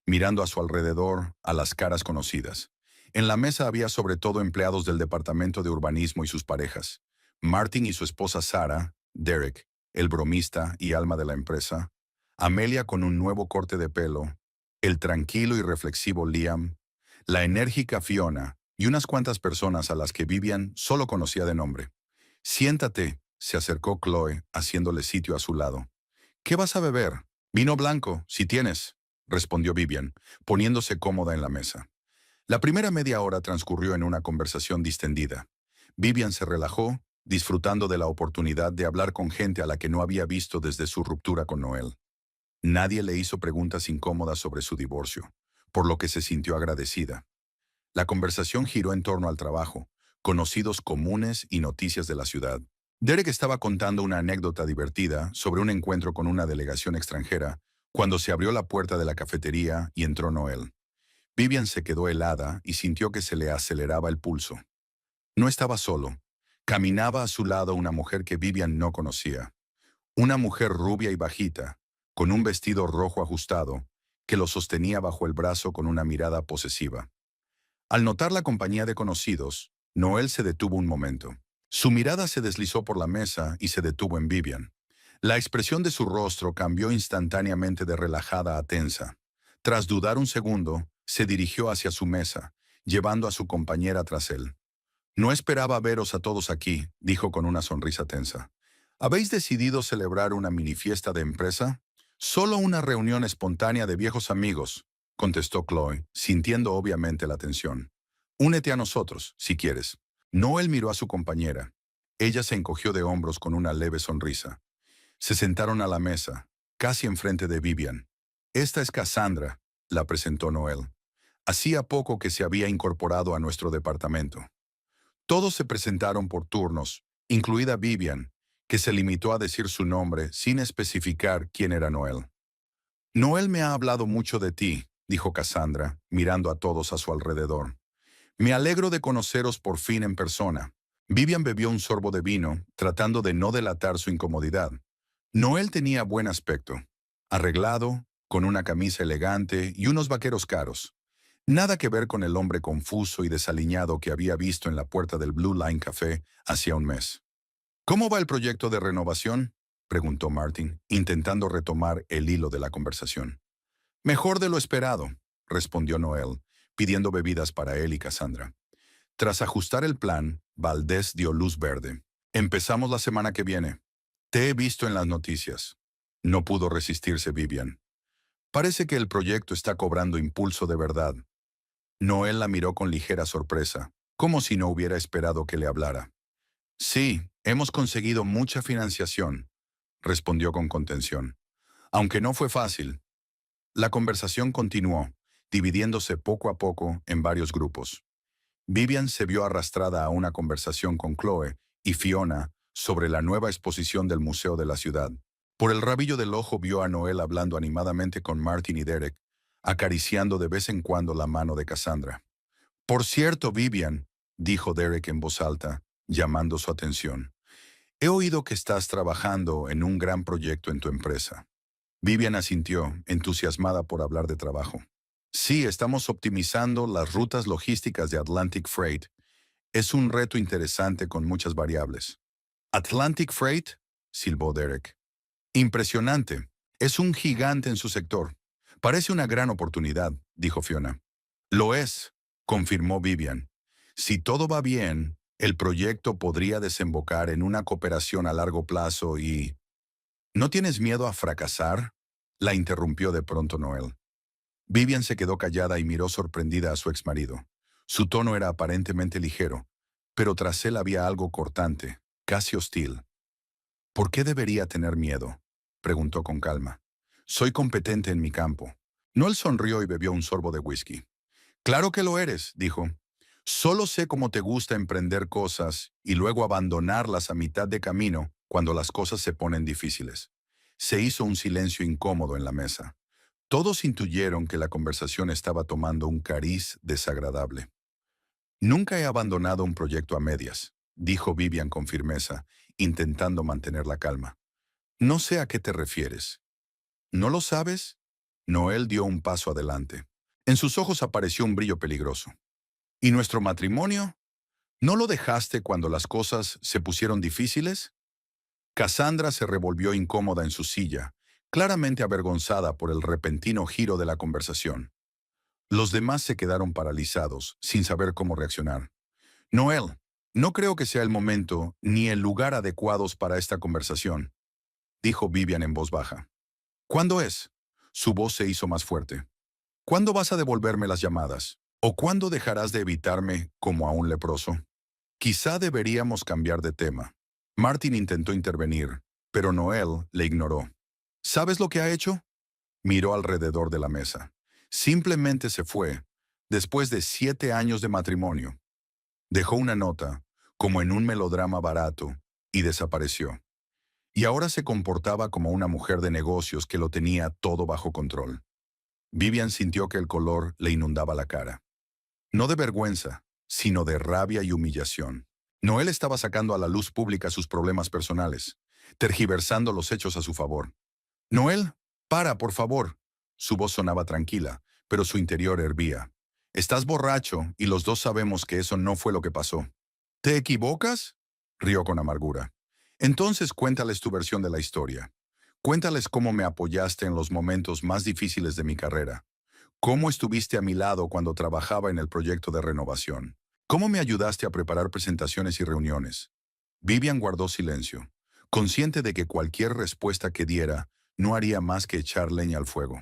Speaker 1: mirando a su alrededor, a las caras conocidas. En la mesa había sobre todo empleados del departamento de urbanismo y sus parejas. Martin y su esposa Sarah, Derek, el bromista y alma de la empresa, Amelia con un nuevo corte de pelo, el tranquilo y reflexivo Liam, la enérgica Fiona y unas cuantas personas a las que Vivian solo conocía de nombre. Siéntate, se acercó Chloe, haciéndole sitio a su lado. ¿Qué vas a beber? Vino blanco, si tienes, respondió Vivian, poniéndose cómoda en la mesa. La primera media hora transcurrió en una conversación distendida. Vivian se relajó, disfrutando de la oportunidad de hablar con gente a la que no había visto desde su ruptura con Noel. Nadie le hizo preguntas incómodas sobre su divorcio, por lo que se sintió agradecida. La conversación giró en torno al trabajo, conocidos comunes y noticias de la ciudad. Derek estaba contando una anécdota divertida sobre un encuentro con una delegación extranjera cuando se abrió la puerta de la cafetería y entró Noel. Vivian se quedó helada y sintió que se le aceleraba el pulso. No estaba solo. Caminaba a su lado una mujer que Vivian no conocía. Una mujer rubia y bajita, con un vestido rojo ajustado, que lo sostenía bajo el brazo con una mirada posesiva. Al notar la compañía de conocidos, Noel se detuvo un momento. Su mirada se deslizó por la mesa y se detuvo en Vivian. La expresión de su rostro cambió instantáneamente de relajada a tensa. Tras dudar un segundo, se dirigió hacia su mesa, llevando a su compañera tras él. No esperaba veros a todos aquí, dijo con una sonrisa tensa. ¿Habéis decidido celebrar una mini fiesta de empresa? Solo una reunión espontánea de viejos amigos, contestó Chloe, sintiendo obviamente la tensión. Únete a nosotros, si quieres. Noel miró a su compañera. Ella se encogió de hombros con una leve sonrisa. Se sentaron a la mesa, casi enfrente de Vivian. Esta es Cassandra, la presentó Noel. Hacía poco que se había incorporado a nuestro departamento. Todos se presentaron por turnos, incluida Vivian, que se limitó a decir su nombre sin especificar quién era Noel. Noel me ha hablado mucho de ti, dijo Cassandra, mirando a todos a su alrededor. Me alegro de conoceros por fin en persona. Vivian bebió un sorbo de vino, tratando de no delatar su incomodidad. Noel tenía buen aspecto, arreglado, con una camisa elegante y unos vaqueros caros. Nada que ver con el hombre confuso y desaliñado que había visto en la puerta del Blue Line Café hacía un mes. ¿Cómo va el proyecto de renovación?, preguntó Martin, intentando retomar el hilo de la conversación. Mejor de lo esperado, respondió Noel, pidiendo bebidas para él y Cassandra. Tras ajustar el plan, Valdés dio luz verde. Empezamos la semana que viene. Te he visto en las noticias. No pudo resistirse Vivian. Parece que el proyecto está cobrando impulso de verdad. Noel la miró con ligera sorpresa, como si no hubiera esperado que le hablara. Sí, hemos conseguido mucha financiación, respondió con contención. Aunque no fue fácil. La conversación continuó, dividiéndose poco a poco en varios grupos. Vivian se vio arrastrada a una conversación con Chloe y Fiona sobre la nueva exposición del Museo de la Ciudad. Por el rabillo del ojo vio a Noel hablando animadamente con Martin y Derek, acariciando de vez en cuando la mano de Cassandra. Por cierto, Vivian, dijo Derek en voz alta, llamando su atención. He oído que estás trabajando en un gran proyecto en tu empresa. Vivian asintió, entusiasmada por hablar de trabajo. Sí, estamos optimizando las rutas logísticas de Atlantic Freight. Es un reto interesante con muchas variables. ¿Atlantic Freight?, silbó Derek. Impresionante. Es un gigante en su sector. Parece una gran oportunidad, dijo Fiona. Lo es, confirmó Vivian. Si todo va bien, el proyecto podría desembocar en una cooperación a largo plazo y... ¿No tienes miedo a fracasar?, la interrumpió de pronto Noel. Vivian se quedó callada y miró sorprendida a su exmarido. Su tono era aparentemente ligero, pero tras él había algo cortante, casi hostil. ¿Por qué debería tener miedo?, preguntó con calma. Soy competente en mi campo. Noel sonrió y bebió un sorbo de whisky. Claro que lo eres, dijo. Solo sé cómo te gusta emprender cosas y luego abandonarlas a mitad de camino cuando las cosas se ponen difíciles. Se hizo un silencio incómodo en la mesa. Todos intuyeron que la conversación estaba tomando un cariz desagradable. Nunca he abandonado un proyecto a medias, dijo Vivian con firmeza, intentando mantener la calma. No sé a qué te refieres. ¿No lo sabes? Noel dio un paso adelante. En sus ojos apareció un brillo peligroso. ¿Y nuestro matrimonio? ¿No lo dejaste cuando las cosas se pusieron difíciles? Cassandra se revolvió incómoda en su silla, claramente avergonzada por el repentino giro de la conversación. Los demás se quedaron paralizados, sin saber cómo reaccionar. Noel, no creo que sea el momento ni el lugar adecuados para esta conversación, dijo Vivian en voz baja. ¿Cuándo es? Su voz se hizo más fuerte. ¿Cuándo vas a devolverme las llamadas? ¿O cuándo dejarás de evitarme como a un leproso? Quizá deberíamos cambiar de tema. Martin intentó intervenir, pero Noel le ignoró. ¿Sabes lo que ha hecho? Miró alrededor de la mesa. Simplemente se fue, después de 7 años de matrimonio. Dejó una nota, como en un melodrama barato, y desapareció. Y ahora se comportaba como una mujer de negocios que lo tenía todo bajo control. Vivian sintió que el color le inundaba la cara. No de vergüenza, sino de rabia y humillación. Noel estaba sacando a la luz pública sus problemas personales, tergiversando los hechos a su favor. Noel, para, por favor. Su voz sonaba tranquila, pero su interior hervía. Estás borracho y los dos sabemos que eso no fue lo que pasó. ¿Te equivocas?, rió con amargura. Entonces cuéntales tu versión de la historia. Cuéntales cómo me apoyaste en los momentos más difíciles de mi carrera. ¿Cómo estuviste a mi lado cuando trabajaba en el proyecto de renovación? ¿Cómo me ayudaste a preparar presentaciones y reuniones? Vivian guardó silencio, consciente de que cualquier respuesta que diera no haría más que echar leña al fuego.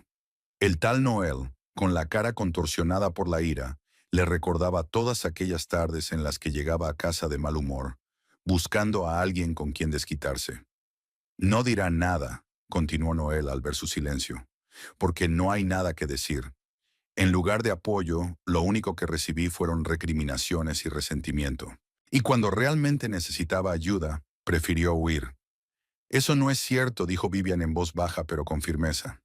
Speaker 1: El tal Noel, con la cara contorsionada por la ira, le recordaba todas aquellas tardes en las que llegaba a casa de mal humor, buscando a alguien con quien desquitarse. No dirá nada, continuó Noel al ver su silencio, porque no hay nada que decir. En lugar de apoyo, lo único que recibí fueron recriminaciones y resentimiento. Y cuando realmente necesitaba ayuda, prefirió huir. Eso no es cierto, dijo Vivian en voz baja pero con firmeza.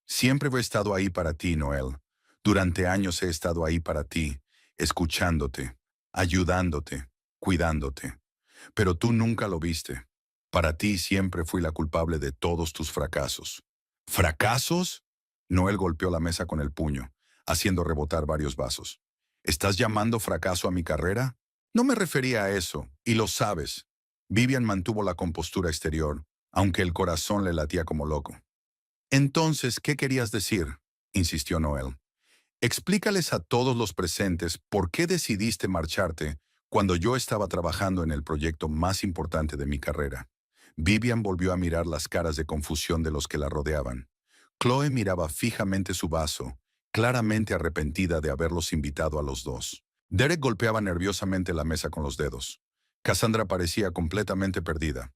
Speaker 1: Siempre he estado ahí para ti, Noel. Durante años he estado ahí para ti, escuchándote, ayudándote, cuidándote. Pero tú nunca lo viste. Para ti siempre fui la culpable de todos tus fracasos. ¿Fracasos? Noel golpeó la mesa con el puño, haciendo rebotar varios vasos. ¿Estás llamando fracaso a mi carrera? No me refería a eso, y lo sabes. Vivian mantuvo la compostura exterior, aunque el corazón le latía como loco. Entonces, ¿qué querías decir? Insistió Noel. Explícales a todos los presentes por qué decidiste marcharte cuando yo estaba trabajando en el proyecto más importante de mi carrera. Vivian volvió a mirar las caras de confusión de los que la rodeaban. Chloe miraba fijamente su vaso, claramente arrepentida de haberlos invitado a los dos. Derek golpeaba nerviosamente la mesa con los dedos. Cassandra parecía completamente perdida.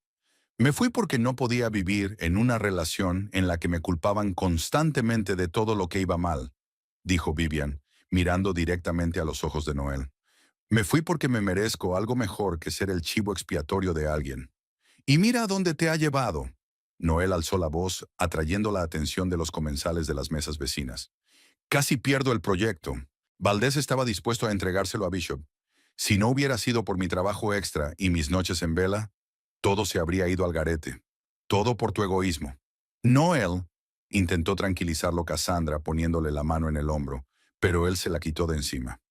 Speaker 1: Me fui porque no podía vivir en una relación en la que me culpaban constantemente de todo lo que iba mal, dijo Vivian, mirando directamente a los ojos de Noel. Me fui porque me merezco algo mejor que ser el chivo expiatorio de alguien. Y mira a dónde te ha llevado. Noel alzó la voz, atrayendo la atención de los comensales de las mesas vecinas. Casi pierdo el proyecto. Valdés estaba dispuesto a entregárselo a Bishop. Si no hubiera sido por mi trabajo extra y mis noches en vela, todo se habría ido al garete. Todo por tu egoísmo. Noel, intentó tranquilizarlo Cassandra poniéndole la mano en el hombro, pero él se la quitó de encima.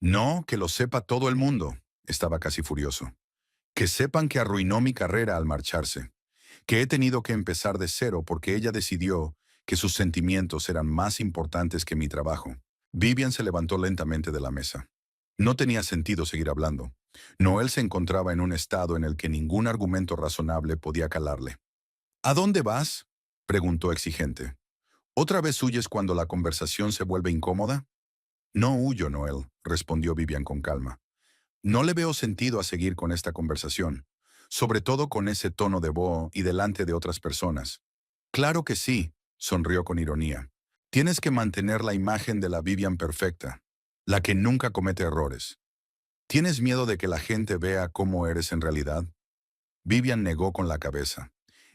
Speaker 1: No, que lo sepa todo el mundo. Estaba casi furioso. Que sepan que arruinó mi carrera al marcharse. Que he tenido que empezar de cero porque ella decidió que sus sentimientos eran más importantes que mi trabajo. Vivian se levantó lentamente de la mesa. No tenía sentido seguir hablando. Noel se encontraba en un estado en el que ningún argumento razonable podía calarle. ¿A dónde vas?, preguntó exigente. ¿Otra vez huyes cuando la conversación se vuelve incómoda? No huyo, Noel, respondió Vivian con calma. No le veo sentido a seguir con esta conversación, sobre todo con ese tono de voz y delante de otras personas. Claro que sí, sonrió con ironía. Tienes que mantener la imagen de la Vivian perfecta, la que nunca comete errores. ¿Tienes miedo de que la gente vea cómo eres en realidad? Vivian negó con la cabeza.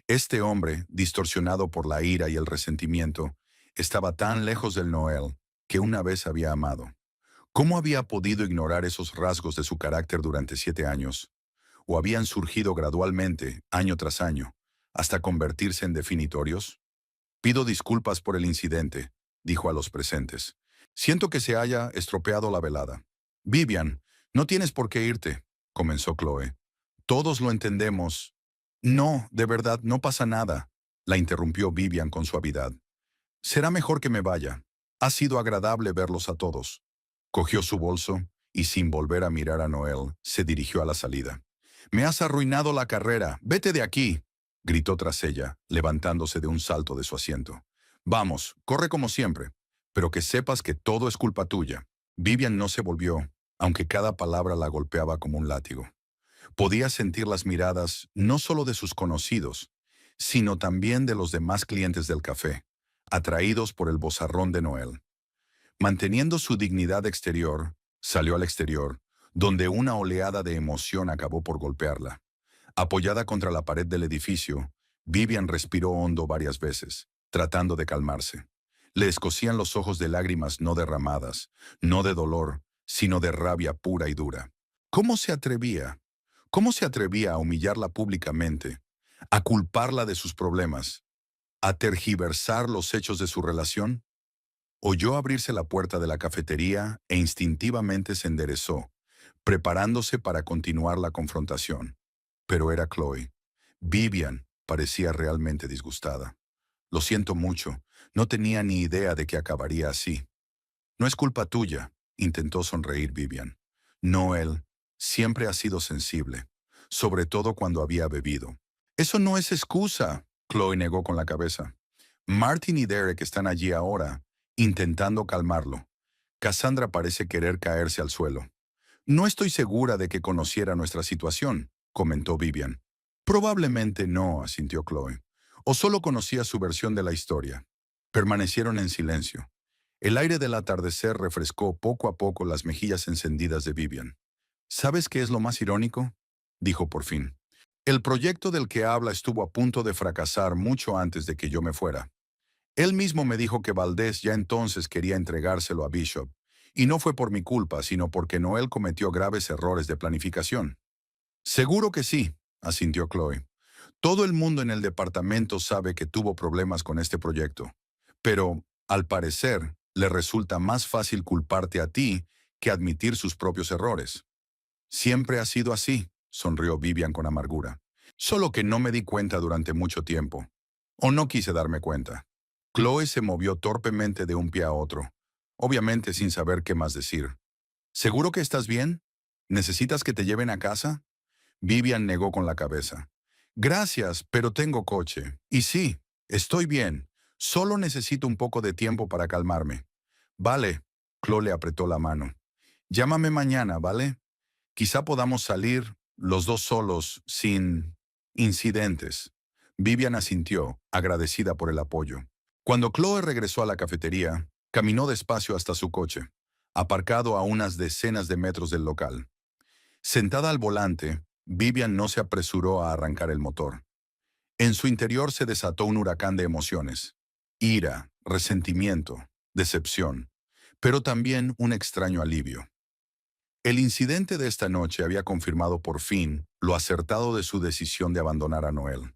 Speaker 1: Este hombre, distorsionado por la ira y el resentimiento, estaba tan lejos del Noel que una vez había amado. ¿Cómo había podido ignorar esos rasgos de su carácter durante 7 años? ¿O habían surgido gradualmente, año tras año, hasta convertirse en definitorios? Pido disculpas por el incidente, dijo a los presentes. Siento que se haya estropeado la velada. Vivian, no tienes por qué irte, comenzó Chloe. Todos lo entendemos. No, de verdad, no pasa nada, la interrumpió Vivian con suavidad. Será mejor que me vaya. Ha sido agradable verlos a todos. Cogió su bolso y, sin volver a mirar a Noel, se dirigió a la salida. «Me has arruinado la carrera. Vete de aquí», gritó tras ella, levantándose de un salto de su asiento. «Vamos, corre como siempre, pero que sepas que todo es culpa tuya». Vivian no se volvió, aunque cada palabra la golpeaba como un látigo. Podía sentir las miradas no solo de sus conocidos, sino también de los demás clientes del café, atraídos por el vozarrón de Noel. Manteniendo su dignidad exterior, salió al exterior, donde una oleada de emoción acabó por golpearla. Apoyada contra la pared del edificio, Vivian respiró hondo varias veces, tratando de calmarse. Le escocían los ojos de lágrimas no derramadas, no de dolor, sino de rabia pura y dura. ¿Cómo se atrevía? ¿Cómo se atrevía a humillarla públicamente, a culparla de sus problemas, a tergiversar los hechos de su relación? Oyó abrirse la puerta de la cafetería e instintivamente se enderezó, preparándose para continuar la confrontación. Pero era Chloe. Vivian parecía realmente disgustada. Lo siento mucho, no tenía ni idea de que acabaría así. No es culpa tuya, intentó sonreír Vivian. No él. Siempre ha sido sensible, sobre todo cuando había bebido. Eso no es excusa, Chloe negó con la cabeza. Martin y Derek están allí ahora, intentando calmarlo. Cassandra parece querer caerse al suelo. No estoy segura de que conociera nuestra situación, comentó Vivian. Probablemente no, asintió Chloe. O solo conocía su versión de la historia. Permanecieron en silencio. El aire del atardecer refrescó poco a poco las mejillas encendidas de Vivian. ¿Sabes qué es lo más irónico?, dijo por fin. El proyecto del que habla estuvo a punto de fracasar mucho antes de que yo me fuera. Él mismo me dijo que Valdés ya entonces quería entregárselo a Bishop, y no fue por mi culpa, sino porque Noel cometió graves errores de planificación. Seguro que sí, asintió Chloe. Todo el mundo en el departamento sabe que tuvo problemas con este proyecto, pero, al parecer, le resulta más fácil culparte a ti que admitir sus propios errores. Siempre ha sido así, sonrió Vivian con amargura. Solo que no me di cuenta durante mucho tiempo. O no quise darme cuenta. Chloe se movió torpemente de un pie a otro, obviamente sin saber qué más decir. ¿Seguro que estás bien? ¿Necesitas que te lleven a casa? Vivian negó con la cabeza. Gracias, pero tengo coche. Y sí, estoy bien. Solo necesito un poco de tiempo para calmarme. Vale. Chloe le apretó la mano. Llámame mañana, ¿vale? Quizá podamos salir los dos solos, sin incidentes. Vivian asintió, agradecida por el apoyo. Cuando Chloe regresó a la cafetería, caminó despacio hasta su coche, aparcado a unas decenas de metros del local. Sentada al volante, Vivian no se apresuró a arrancar el motor. En su interior se desató un huracán de emociones. Ira, resentimiento, decepción, pero también un extraño alivio. El incidente de esta noche había confirmado por fin lo acertado de su decisión de abandonar a Noel.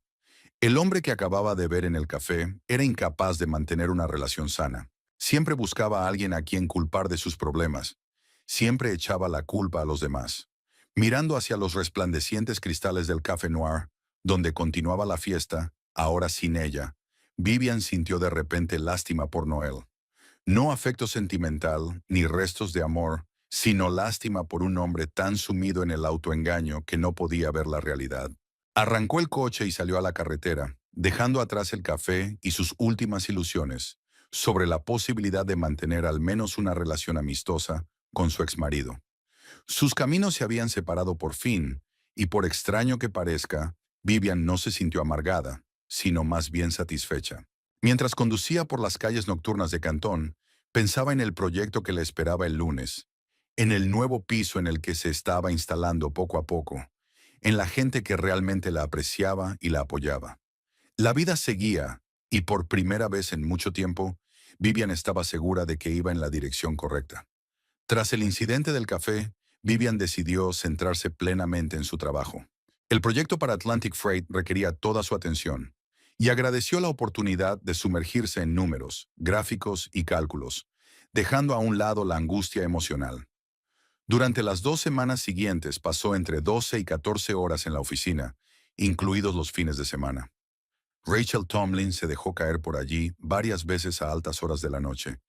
Speaker 1: El hombre que acababa de ver en el café era incapaz de mantener una relación sana. Siempre buscaba a alguien a quien culpar de sus problemas. Siempre echaba la culpa a los demás. Mirando hacia los resplandecientes cristales del Café Noir, donde continuaba la fiesta, ahora sin ella, Vivian sintió de repente lástima por Noel. No afecto sentimental, ni restos de amor, sino lástima por un hombre tan sumido en el autoengaño que no podía ver la realidad. Arrancó el coche y salió a la carretera, dejando atrás el café y sus últimas ilusiones sobre la posibilidad de mantener al menos una relación amistosa con su exmarido. Sus caminos se habían separado por fin, y por extraño que parezca, Vivian no se sintió amargada, sino más bien satisfecha. Mientras conducía por las calles nocturnas de Cantón, pensaba en el proyecto que le esperaba el lunes, en el nuevo piso en el que se estaba instalando poco a poco, en la gente que realmente la apreciaba y la apoyaba. La vida seguía, y por primera vez en mucho tiempo, Vivian estaba segura de que iba en la dirección correcta. Tras el incidente del café, Vivian decidió centrarse plenamente en su trabajo. El proyecto para Atlantic Freight requería toda su atención, y agradeció la oportunidad de sumergirse en números, gráficos y cálculos, dejando a un lado la angustia emocional. Durante las 2 semanas siguientes pasó entre 12 y 14 horas en la oficina, incluidos los fines de semana. Rachel Tomlin se dejó caer por allí varias veces a altas horas de la noche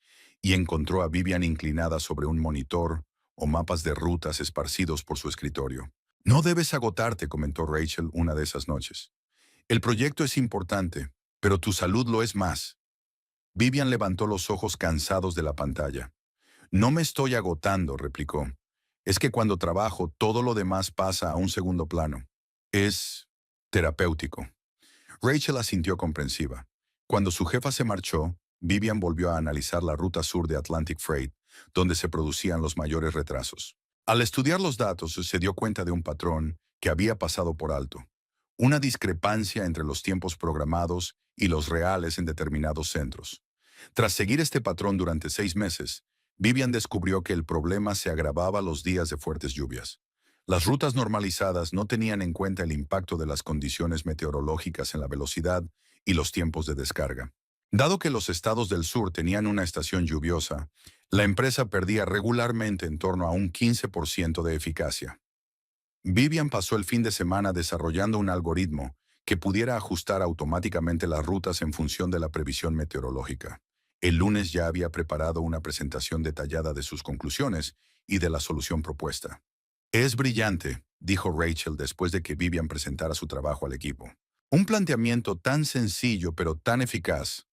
Speaker 1: y encontró a Vivian inclinada sobre un monitor o mapas de rutas esparcidos por su escritorio. No debes agotarte, comentó Rachel una de esas noches. El proyecto es importante, pero tu salud lo es más. Vivian levantó los ojos cansados de la pantalla. No me estoy agotando, replicó. Es que cuando trabajo todo lo demás pasa a un segundo plano. Es terapéutico. Rachel asintió comprensiva. Cuando su jefa se marchó, Vivian volvió a analizar la ruta sur de Atlantic Freight, donde se producían los mayores retrasos. Al estudiar los datos, se dio cuenta de un patrón que había pasado por alto. Una discrepancia entre los tiempos programados y los reales en determinados centros. Tras seguir este patrón durante 6 meses, Vivian descubrió que el problema se agravaba los días de fuertes lluvias. Las rutas normalizadas no tenían en cuenta el impacto de las condiciones meteorológicas en la velocidad y los tiempos de descarga. Dado que los estados del sur tenían una estación lluviosa, la empresa perdía regularmente en torno a un 15% de eficacia. Vivian pasó el fin de semana desarrollando un algoritmo que pudiera ajustar automáticamente las rutas en función de la previsión meteorológica. El lunes ya había preparado una presentación detallada de sus conclusiones y de la solución propuesta. Es brillante, dijo Rachel después de que Vivian presentara su trabajo al equipo. Un planteamiento tan sencillo pero tan eficaz.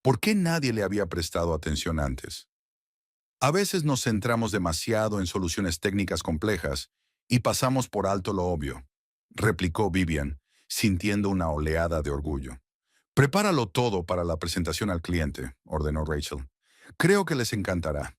Speaker 1: ¿Por qué nadie le había prestado atención antes? A veces nos centramos demasiado en soluciones técnicas complejas y pasamos por alto lo obvio, replicó Vivian, sintiendo una oleada de orgullo. Prepáralo todo para la presentación al cliente, ordenó Rachel. Creo que les encantará.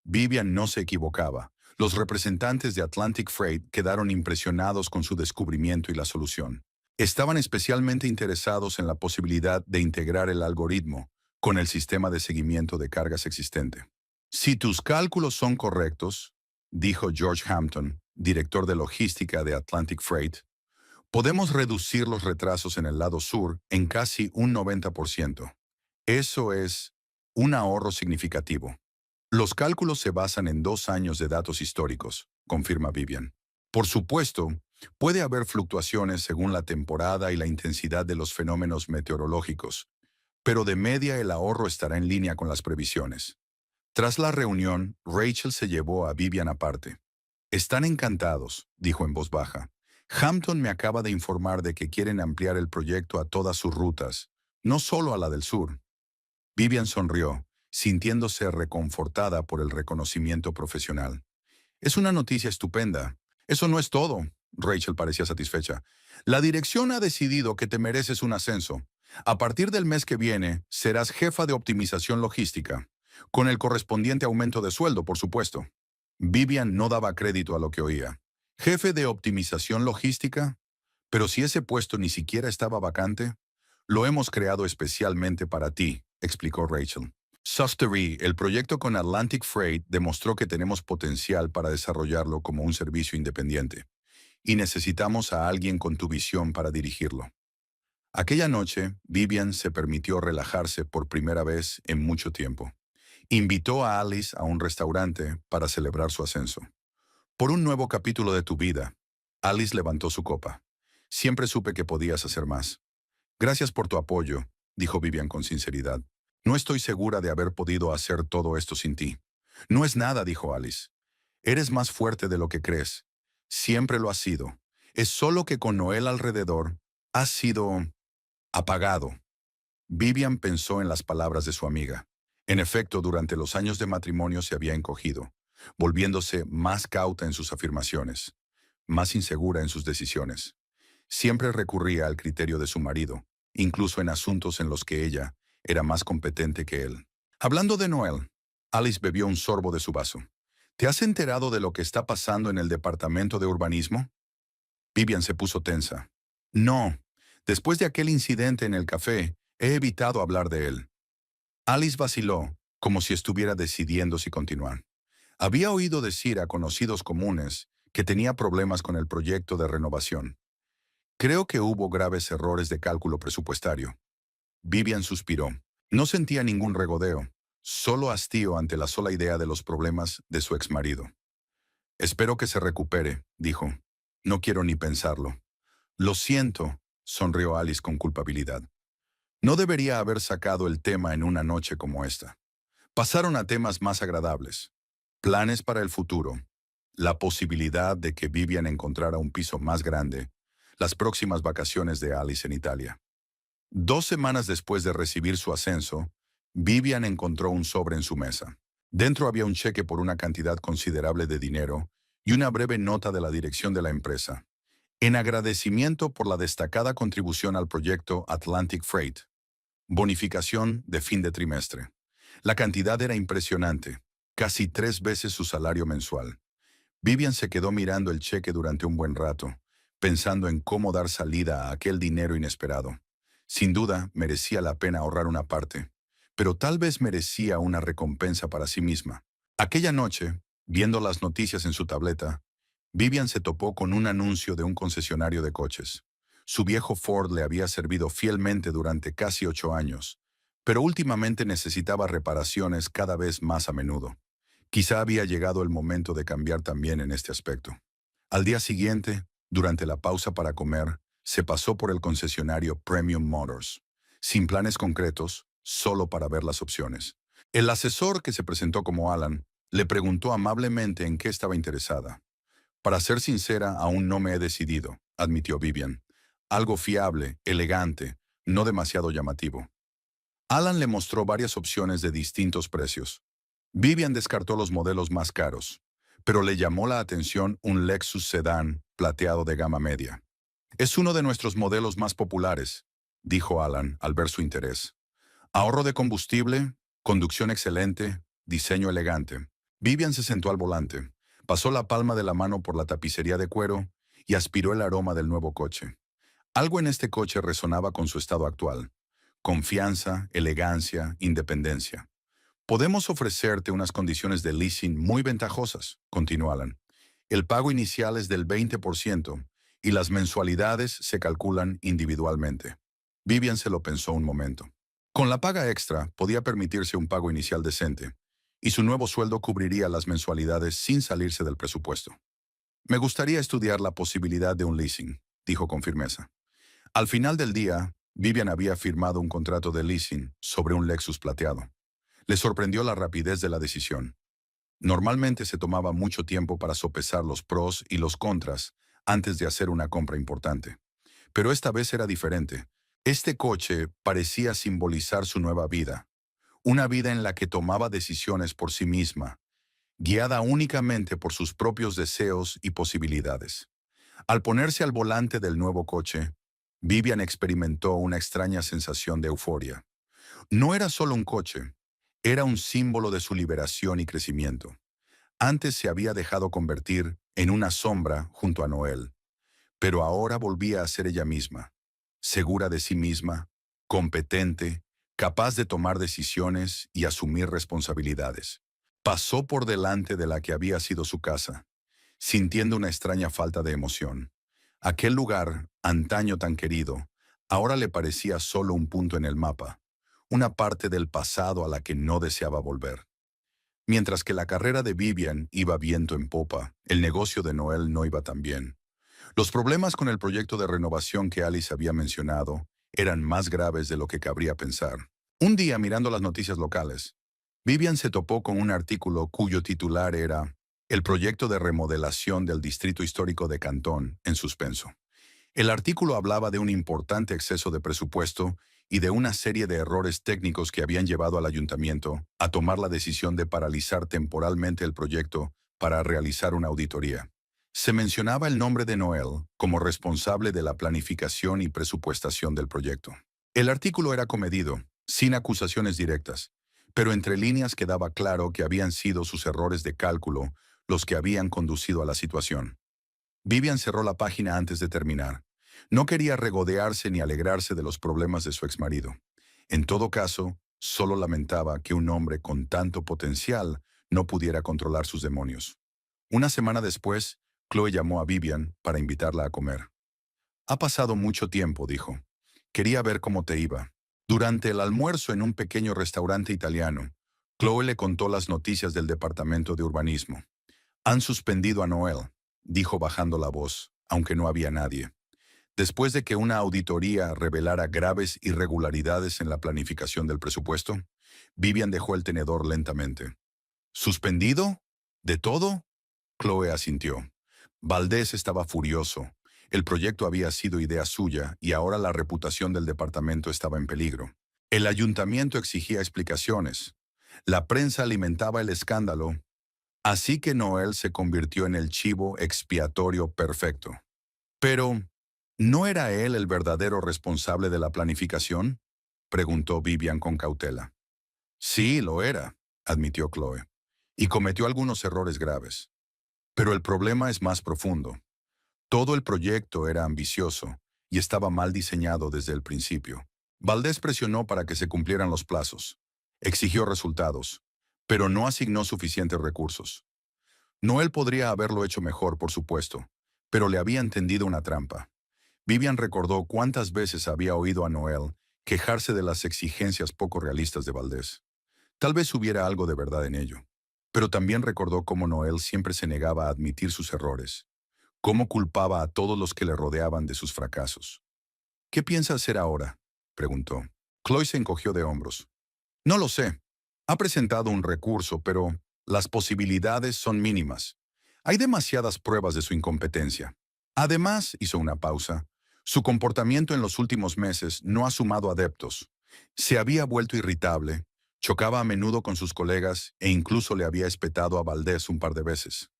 Speaker 1: Vivian no se equivocaba. Los representantes de Atlantic Freight quedaron impresionados con su descubrimiento y la solución. Estaban especialmente interesados en la posibilidad de integrar el algoritmo con el sistema de seguimiento de cargas existente. Si tus cálculos son correctos, dijo George Hampton, director de logística de Atlantic Freight, podemos reducir los retrasos en el lado sur en casi un 90%. Eso es un ahorro significativo. Los cálculos se basan en 2 años de datos históricos, confirma Vivian. Por supuesto, puede haber fluctuaciones según la temporada y la intensidad de los fenómenos meteorológicos, pero de media el ahorro estará en línea con las previsiones. Tras la reunión, Rachel se llevó a Vivian aparte. Están encantados, dijo en voz baja. Hampton me acaba de informar de que quieren ampliar el proyecto a todas sus rutas, no solo a la del sur. Vivian sonrió, sintiéndose reconfortada por el reconocimiento profesional. Es una noticia estupenda. Eso no es todo. Rachel parecía satisfecha. La dirección ha decidido que te mereces un ascenso. A partir del mes que viene, serás jefa de optimización logística, con el correspondiente aumento de sueldo, por supuesto. Vivian no daba crédito a lo que oía. ¿Jefe de optimización logística? Pero si ese puesto ni siquiera estaba vacante. Lo hemos creado especialmente para ti, explicó Rachel. Sustery, el proyecto con Atlantic Freight, demostró que tenemos potencial para desarrollarlo como un servicio independiente, y necesitamos a alguien con tu visión para dirigirlo. Aquella noche, Vivian se permitió relajarse por primera vez en mucho tiempo. Invitó a Alice a un restaurante para celebrar su ascenso. Por un nuevo capítulo de tu vida. Alice levantó su copa. Siempre supe que podías hacer más. Gracias por tu apoyo, dijo Vivian con sinceridad. No estoy segura de haber podido hacer todo esto sin ti. No es nada, dijo Alice. Eres más fuerte de lo que crees. Siempre lo has sido. Es solo que con Noel alrededor, has sido apagado. Vivian pensó en las palabras de su amiga. En efecto, durante los años de matrimonio se había encogido, volviéndose más cauta en sus afirmaciones, más insegura en sus decisiones. Siempre recurría al criterio de su marido, incluso en asuntos en los que ella era más competente que él. Hablando de Noel, Alice bebió un sorbo de su vaso. ¿Te has enterado de lo que está pasando en el departamento de urbanismo? Vivian se puso tensa. No, después de aquel incidente en el café, he evitado hablar de él. Alice vaciló, como si estuviera decidiendo si continuar. Había oído decir a conocidos comunes que tenía problemas con el proyecto de renovación. Creo que hubo graves errores de cálculo presupuestario. Vivian suspiró. No sentía ningún regodeo, solo hastío ante la sola idea de los problemas de su exmarido. Espero que se recupere, dijo. No quiero ni pensarlo. Lo siento, sonrió Alice con culpabilidad. No debería haber sacado el tema en una noche como esta. Pasaron a temas más agradables. Planes para el futuro. La posibilidad de que Vivian encontrara un piso más grande. Las próximas vacaciones de Alice en Italia. 2 semanas después de recibir su ascenso, Vivian encontró un sobre en su mesa. Dentro había un cheque por una cantidad considerable de dinero y una breve nota de la dirección de la empresa. En agradecimiento por la destacada contribución al proyecto Atlantic Freight. Bonificación de fin de trimestre. La cantidad era impresionante, casi 3 veces su salario mensual. Vivian se quedó mirando el cheque durante un buen rato, pensando en cómo dar salida a aquel dinero inesperado. Sin duda, merecía la pena ahorrar una parte, pero tal vez merecía una recompensa para sí misma. Aquella noche, viendo las noticias en su tableta, Vivian se topó con un anuncio de un concesionario de coches. Su viejo Ford le había servido fielmente durante casi 8 años, pero últimamente necesitaba reparaciones cada vez más a menudo. Quizá había llegado el momento de cambiar también en este aspecto. Al día siguiente, durante la pausa para comer, se pasó por el concesionario Premium Motors, sin planes concretos, solo para ver las opciones. El asesor, que se presentó como Alan, le preguntó amablemente en qué estaba interesada. Para ser sincera, aún no me he decidido, admitió Vivian. Algo fiable, elegante, no demasiado llamativo. Alan le mostró varias opciones de distintos precios. Vivian descartó los modelos más caros, pero le llamó la atención un Lexus sedán plateado de gama media. Es uno de nuestros modelos más populares, dijo Alan al ver su interés. Ahorro de combustible, conducción excelente, diseño elegante. Vivian se sentó al volante, pasó la palma de la mano por la tapicería de cuero y aspiró el aroma del nuevo coche. Algo en este coche resonaba con su estado actual. Confianza, elegancia, independencia. Podemos ofrecerte unas condiciones de leasing muy ventajosas, continuó Alan. El pago inicial es del 20% y las mensualidades se calculan individualmente. Vivian se lo pensó un momento. Con la paga extra podía permitirse un pago inicial decente, y su nuevo sueldo cubriría las mensualidades sin salirse del presupuesto. Me gustaría estudiar la posibilidad de un leasing, dijo con firmeza. Al final del día, Vivian había firmado un contrato de leasing sobre un Lexus plateado. Le sorprendió la rapidez de la decisión. Normalmente se tomaba mucho tiempo para sopesar los pros y los contras antes de hacer una compra importante. Pero esta vez era diferente. Este coche parecía simbolizar su nueva vida, una vida en la que tomaba decisiones por sí misma, guiada únicamente por sus propios deseos y posibilidades. Al ponerse al volante del nuevo coche, Vivian experimentó una extraña sensación de euforia. No era solo un coche, era un símbolo de su liberación y crecimiento. Antes se había dejado convertir en una sombra junto a Noel, pero ahora volvía a ser ella misma, segura de sí misma, competente, capaz de tomar decisiones y asumir responsabilidades. Pasó por delante de la que había sido su casa, sintiendo una extraña falta de emoción. Aquel lugar, antaño tan querido, ahora le parecía solo un punto en el mapa, una parte del pasado a la que no deseaba volver. Mientras que la carrera de Vivian iba viento en popa, el negocio de Noel no iba tan bien. Los problemas con el proyecto de renovación que Alice había mencionado eran más graves de lo que cabría pensar. Un día, mirando las noticias locales, Vivian se topó con un artículo cuyo titular era "El proyecto de remodelación del Distrito Histórico de Cantón en suspenso". El artículo hablaba de un importante exceso de presupuesto y de una serie de errores técnicos que habían llevado al ayuntamiento a tomar la decisión de paralizar temporalmente el proyecto para realizar una auditoría. Se mencionaba el nombre de Noel como responsable de la planificación y presupuestación del proyecto. El artículo era comedido, sin acusaciones directas, pero entre líneas quedaba claro que habían sido sus errores de cálculo los que habían conducido a la situación. Vivian cerró la página antes de terminar. No quería regodearse ni alegrarse de los problemas de su exmarido. En todo caso, solo lamentaba que un hombre con tanto potencial no pudiera controlar sus demonios. Una semana después, Chloe llamó a Vivian para invitarla a comer. Ha pasado mucho tiempo, dijo. Quería ver cómo te iba. Durante el almuerzo en un pequeño restaurante italiano, Chloe le contó las noticias del departamento de urbanismo. Han suspendido a Noel, dijo bajando la voz, aunque no había nadie. Después de que una auditoría revelara graves irregularidades en la planificación del presupuesto, Vivian dejó el tenedor lentamente. ¿Suspendido? ¿De todo? Chloe asintió. Valdés estaba furioso. El proyecto había sido idea suya y ahora la reputación del departamento estaba en peligro. El ayuntamiento exigía explicaciones. La prensa alimentaba el escándalo. Así que Noel se convirtió en el chivo expiatorio perfecto. Pero, ¿no era él el verdadero responsable de la planificación?, preguntó Vivian con cautela. Sí, lo era, admitió Chloe, y cometió algunos errores graves. Pero el problema es más profundo. Todo el proyecto era ambicioso y estaba mal diseñado desde el principio. Valdés presionó para que se cumplieran los plazos. Exigió resultados, pero no asignó suficientes recursos. Noel podría haberlo hecho mejor, por supuesto, pero le habían tendido una trampa. Vivian recordó cuántas veces había oído a Noel quejarse de las exigencias poco realistas de Valdés. Tal vez hubiera algo de verdad en ello, pero también recordó cómo Noel siempre se negaba a admitir sus errores, cómo culpaba a todos los que le rodeaban de sus fracasos. ¿Qué piensa hacer ahora?, preguntó. Chloe se encogió de hombros. No lo sé. Ha presentado un recurso, pero las posibilidades son mínimas. Hay demasiadas pruebas de su incompetencia. Además, hizo una pausa. Su comportamiento en los últimos meses no ha sumado adeptos. Se había vuelto irritable, chocaba a menudo con sus colegas e incluso le había espetado a Valdés un par de veces.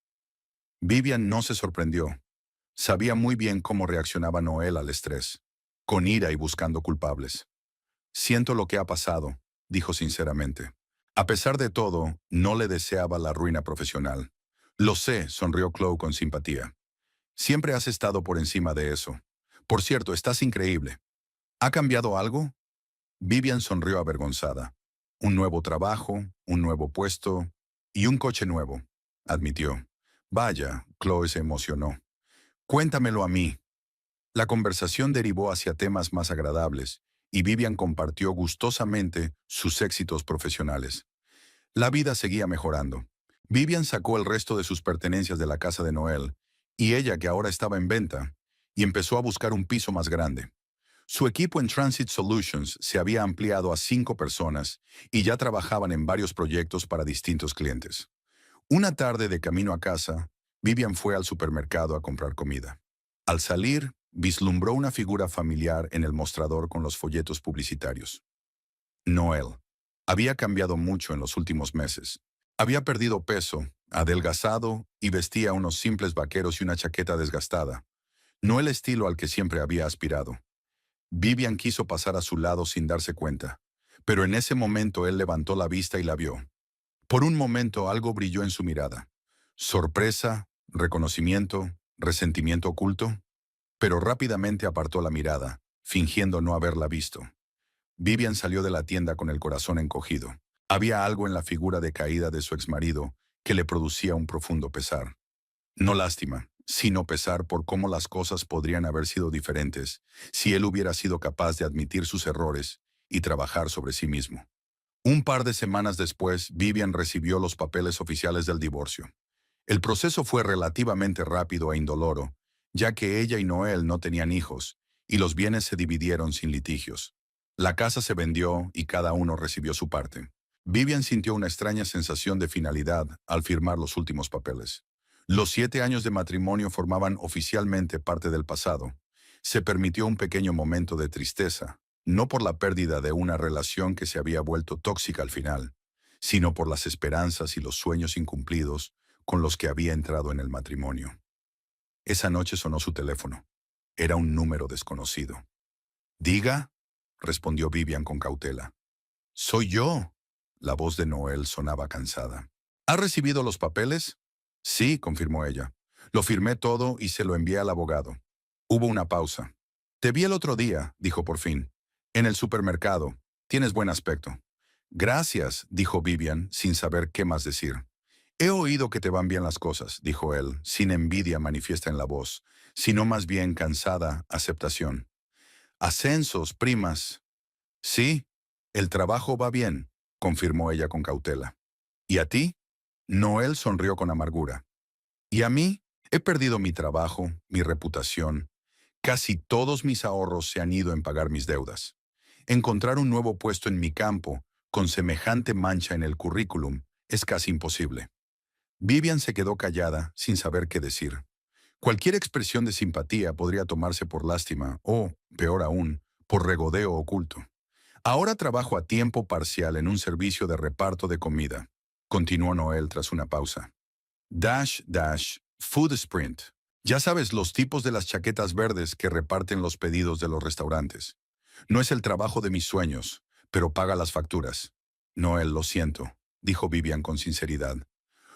Speaker 1: Vivian no se sorprendió. Sabía muy bien cómo reaccionaba Noel al estrés, con ira y buscando culpables. Siento lo que ha pasado, dijo sinceramente. A pesar de todo, no le deseaba la ruina profesional. Lo sé, sonrió Chloe con simpatía. Siempre has estado por encima de eso. Por cierto, estás increíble. ¿Ha cambiado algo? Vivian sonrió avergonzada. Un nuevo trabajo, un nuevo puesto y un coche nuevo, admitió. Vaya, Chloe se emocionó. Cuéntamelo a mí. La conversación derivó hacia temas más agradables, y Vivian compartió gustosamente sus éxitos profesionales. La vida seguía mejorando. Vivian sacó el resto de sus pertenencias de la casa de Noel, y ella, que ahora estaba en venta, y empezó a buscar un piso más grande. Su equipo en Transit Solutions se había ampliado a 5 personas y ya trabajaban en varios proyectos para distintos clientes. Una tarde de camino a casa, Vivian fue al supermercado a comprar comida. Al salir, vislumbró una figura familiar en el mostrador con los folletos publicitarios. Noel. Había cambiado mucho en los últimos meses. Había perdido peso, adelgazado y vestía unos simples vaqueros y una chaqueta desgastada. No el estilo al que siempre había aspirado. Vivian quiso pasar a su lado sin darse cuenta, pero en ese momento él levantó la vista y la vio. Por un momento algo brilló en su mirada. Sorpresa, reconocimiento, resentimiento oculto, pero rápidamente apartó la mirada, fingiendo no haberla visto. Vivian salió de la tienda con el corazón encogido. Había algo en la figura decaída de su exmarido que le producía un profundo pesar. No lástima, sino pesar por cómo las cosas podrían haber sido diferentes si él hubiera sido capaz de admitir sus errores y trabajar sobre sí mismo. Un par de semanas después, Vivian recibió los papeles oficiales del divorcio. El proceso fue relativamente rápido e indoloro, ya que ella y Noel no tenían hijos, y los bienes se dividieron sin litigios. La casa se vendió y cada uno recibió su parte. Vivian sintió una extraña sensación de finalidad al firmar los últimos papeles. Los 7 años de matrimonio formaban oficialmente parte del pasado. Se permitió un pequeño momento de tristeza, no por la pérdida de una relación que se había vuelto tóxica al final, sino por las esperanzas y los sueños incumplidos con los que había entrado en el matrimonio. Esa noche sonó su teléfono. Era un número desconocido. «Diga», respondió Vivian con cautela. «Soy yo». La voz de Noel sonaba cansada. «¿Ha recibido los papeles?» «Sí», confirmó ella. «Lo firmé todo y se lo envié al abogado». Hubo una pausa. «Te vi el otro día», dijo por fin. «En el supermercado. Tienes buen aspecto». «Gracias», dijo Vivian, sin saber qué más decir. «He oído que te van bien las cosas», dijo él, sin envidia manifiesta en la voz, sino más bien cansada aceptación. «Ascensos, primas». «Sí, el trabajo va bien», confirmó ella con cautela. «¿Y a ti?» Noel sonrió con amargura. «¿Y a mí? He perdido mi trabajo, mi reputación. Casi todos mis ahorros se han ido en pagar mis deudas. Encontrar un nuevo puesto en mi campo, con semejante mancha en el currículum, es casi imposible». Vivian se quedó callada, sin saber qué decir. Cualquier expresión de simpatía podría tomarse por lástima o, peor aún, por regodeo oculto. «Ahora trabajo a tiempo parcial en un servicio de reparto de comida», continuó Noel tras una pausa. Food Sprint. Ya sabes, los tipos de las chaquetas verdes que reparten los pedidos de los restaurantes. No es el trabajo de mis sueños, pero paga las facturas. Noel, lo siento, dijo Vivian con sinceridad.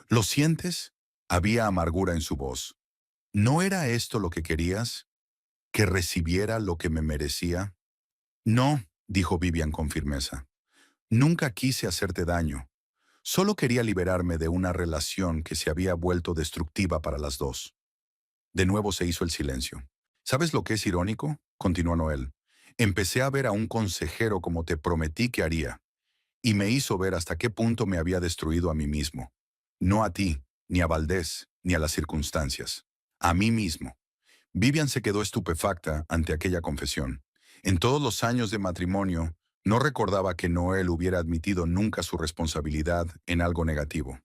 Speaker 1: ¿Lo sientes? Había amargura en su voz. ¿No era esto lo que querías? ¿Que recibiera lo que me merecía? No, dijo Vivian con firmeza. Nunca quise hacerte daño. Solo quería liberarme de una relación que se había vuelto destructiva para las dos. De nuevo se hizo el silencio. ¿Sabes lo que es irónico?, continuó Noel. Empecé a ver a un consejero como te prometí que haría, y me hizo ver hasta qué punto me había destruido a mí mismo. No a ti, ni a Valdés, ni a las circunstancias. A mí mismo. Vivian se quedó estupefacta ante aquella confesión. En todos los años de matrimonio, No recordaba que Noel hubiera admitido nunca su responsabilidad en algo negativo.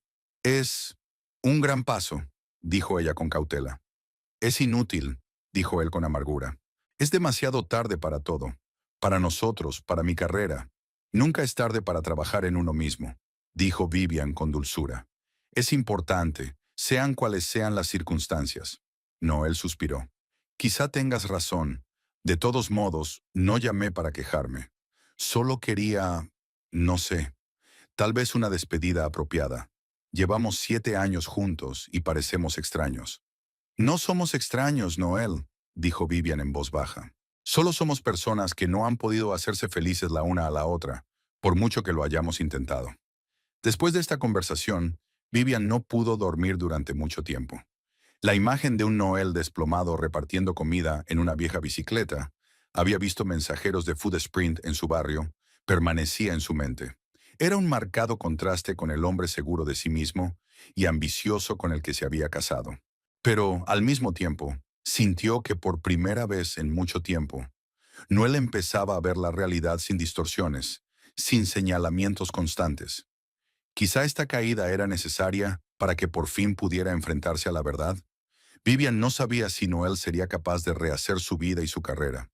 Speaker 1: Es un gran paso, dijo ella con cautela. Es inútil, dijo él con amargura. Es demasiado tarde para todo. Para nosotros, para mi carrera. Nunca es tarde para trabajar en uno mismo, dijo Vivian con dulzura. Es importante, sean cuales sean las circunstancias. Noel suspiró. Quizá tengas razón. De todos modos, no llamé para quejarme. Solo quería, no sé, tal vez una despedida apropiada. Llevamos 7 años juntos y parecemos extraños. No somos extraños, Noel, dijo Vivian en voz baja. Solo somos personas que no han podido hacerse felices la una a la otra, por mucho que lo hayamos intentado. Después de esta conversación, Vivian no pudo dormir durante mucho tiempo. La imagen de un Noel desplomado repartiendo comida en una vieja bicicleta, había visto mensajeros de Food Sprint en su barrio, permanecía en su mente. Era un marcado contraste con el hombre seguro de sí mismo y ambicioso con el que se había casado. Pero, al mismo tiempo, sintió que por primera vez en mucho tiempo, Noel empezaba a ver la realidad sin distorsiones, sin señalamientos constantes. Quizá esta caída era necesaria para que por fin pudiera enfrentarse a la verdad. Vivian no sabía si Noel sería capaz de rehacer su vida y su carrera,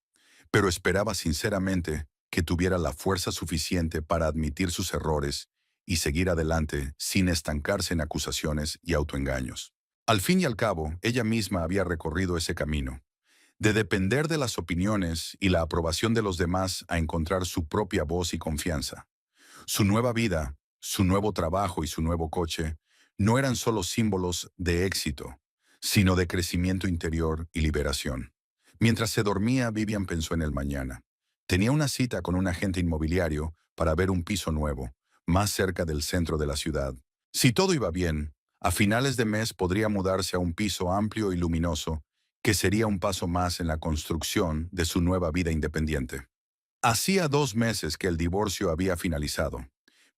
Speaker 1: pero esperaba sinceramente que tuviera la fuerza suficiente para admitir sus errores y seguir adelante sin estancarse en acusaciones y autoengaños. Al fin y al cabo, ella misma había recorrido ese camino, de depender de las opiniones y la aprobación de los demás a encontrar su propia voz y confianza. Su nueva vida, su nuevo trabajo y su nuevo coche no eran solo símbolos de éxito, sino de crecimiento interior y liberación. Mientras se dormía, Vivian pensó en el mañana. Tenía una cita con un agente inmobiliario para ver un piso nuevo, más cerca del centro de la ciudad. Si todo iba bien, a finales de mes podría mudarse a un piso amplio y luminoso, que sería un paso más en la construcción de su nueva vida independiente. Hacía 2 meses que el divorcio había finalizado.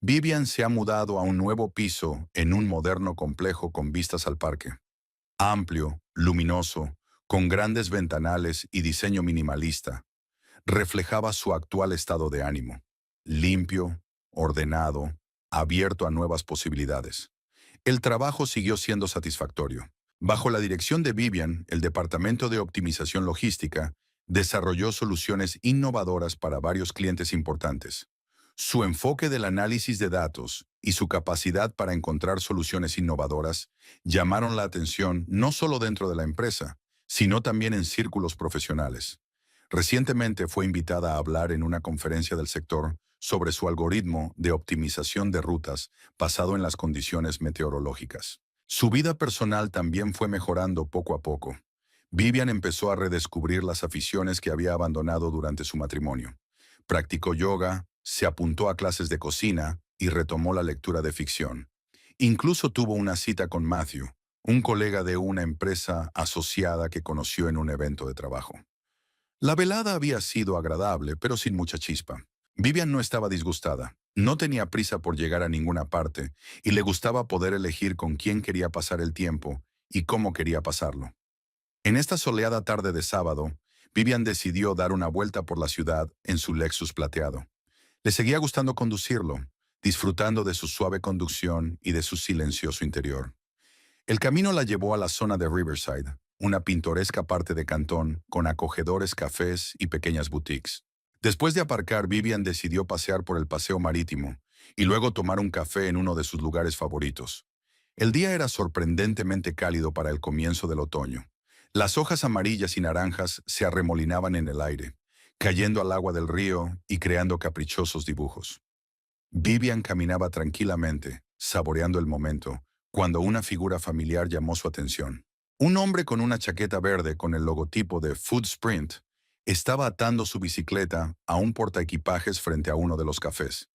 Speaker 1: Vivian se ha mudado a un nuevo piso en un moderno complejo con vistas al parque. Amplio, luminoso, con grandes ventanales y diseño minimalista, reflejaba su actual estado de ánimo. Limpio, ordenado, abierto a nuevas posibilidades. El trabajo siguió siendo satisfactorio. Bajo la dirección de Vivian, el Departamento de Optimización Logística desarrolló soluciones innovadoras para varios clientes importantes. Su enfoque del análisis de datos y su capacidad para encontrar soluciones innovadoras llamaron la atención no solo dentro de la empresa, sino también en círculos profesionales. Recientemente fue invitada a hablar en una conferencia del sector sobre su algoritmo de optimización de rutas basado en las condiciones meteorológicas. Su vida personal también fue mejorando poco a poco. Vivian empezó a redescubrir las aficiones que había abandonado durante su matrimonio. Practicó yoga, se apuntó a clases de cocina y retomó la lectura de ficción. Incluso tuvo una cita con Matthew, un colega de una empresa asociada que conoció en un evento de trabajo. La velada había sido agradable, pero sin mucha chispa. Vivian no estaba disgustada, no tenía prisa por llegar a ninguna parte y le gustaba poder elegir con quién quería pasar el tiempo y cómo quería pasarlo. En esta soleada tarde de sábado, Vivian decidió dar una vuelta por la ciudad en su Lexus plateado. Le seguía gustando conducirlo, disfrutando de su suave conducción y de su silencioso interior. El camino la llevó a la zona de Riverside, una pintoresca parte de Cantón con acogedores cafés y pequeñas boutiques. Después de aparcar, Vivian decidió pasear por el paseo marítimo y luego tomar un café en uno de sus lugares favoritos. El día era sorprendentemente cálido para el comienzo del otoño. Las hojas amarillas y naranjas se arremolinaban en el aire, cayendo al agua del río y creando caprichosos dibujos. Vivian caminaba tranquilamente, saboreando el momento, cuando una figura familiar llamó su atención. Un hombre con una chaqueta verde con el logotipo de Food Sprint estaba atando su bicicleta a un portaequipajes frente a uno de los cafés.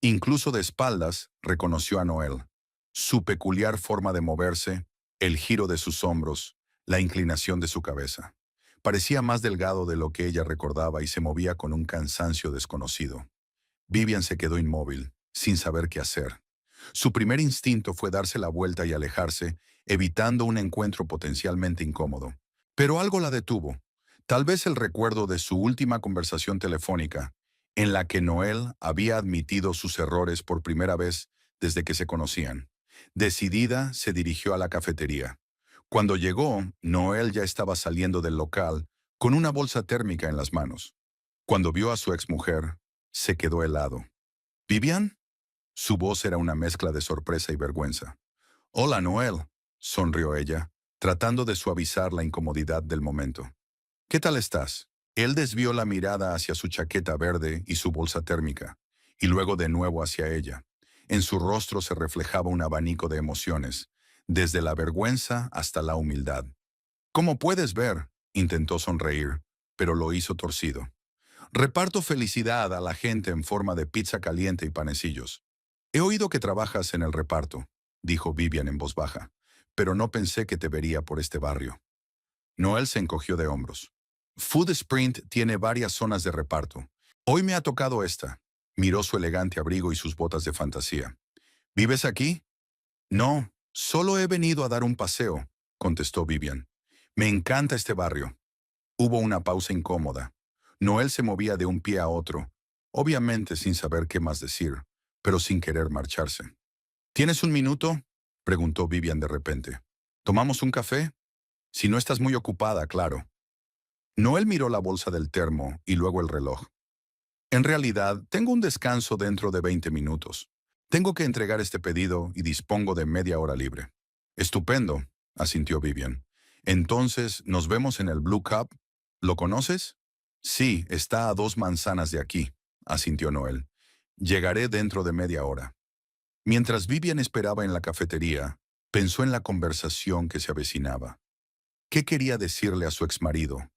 Speaker 1: Incluso de espaldas, reconoció a Noel. Su peculiar forma de moverse, el giro de sus hombros, la inclinación de su cabeza. Parecía más delgado de lo que ella recordaba y se movía con un cansancio desconocido. Vivian se quedó inmóvil, sin saber qué hacer. Su primer instinto fue darse la vuelta y alejarse, evitando un encuentro potencialmente incómodo. Pero algo la detuvo. Tal vez el recuerdo de su última conversación telefónica, en la que Noel había admitido sus errores por primera vez desde que se conocían. Decidida, se dirigió a la cafetería. Cuando llegó, Noel ya estaba saliendo del local con una bolsa térmica en las manos. Cuando vio a su exmujer, se quedó helado. ¿Vivian? Su voz era una mezcla de sorpresa y vergüenza. Hola, Noel, sonrió ella, tratando de suavizar la incomodidad del momento. ¿Qué tal estás? Él desvió la mirada hacia su chaqueta verde y su bolsa térmica, y luego de nuevo hacia ella. En su rostro se reflejaba un abanico de emociones, desde la vergüenza hasta la humildad. Como puedes ver, intentó sonreír, pero lo hizo torcido. Reparto felicidad a la gente en forma de pizza caliente y panecillos. He oído que trabajas en el reparto, dijo Vivian en voz baja, pero no pensé que te vería por este barrio. Noel se encogió de hombros. Food Sprint tiene varias zonas de reparto. Hoy me ha tocado esta. Miró su elegante abrigo y sus botas de fantasía. ¿Vives aquí? No, solo he venido a dar un paseo, contestó Vivian. Me encanta este barrio. Hubo una pausa incómoda. Noel se movía de un pie a otro, obviamente sin saber qué más decir, pero sin querer marcharse. ¿Tienes un minuto? Preguntó Vivian de repente. ¿Tomamos un café? Si no estás muy ocupada, claro. Noel miró la bolsa del termo y luego el reloj. En realidad, tengo un descanso dentro de 20 minutos. Tengo que entregar este pedido y dispongo de media hora libre. Estupendo, asintió Vivian. Entonces, ¿nos vemos en el Blue Cup? ¿Lo conoces? Sí, está a 2 manzanas de aquí, asintió Noel. Llegaré dentro de media hora. Mientras Vivian esperaba en la cafetería, pensó en la conversación que se avecinaba. ¿Qué quería decirle a su exmarido?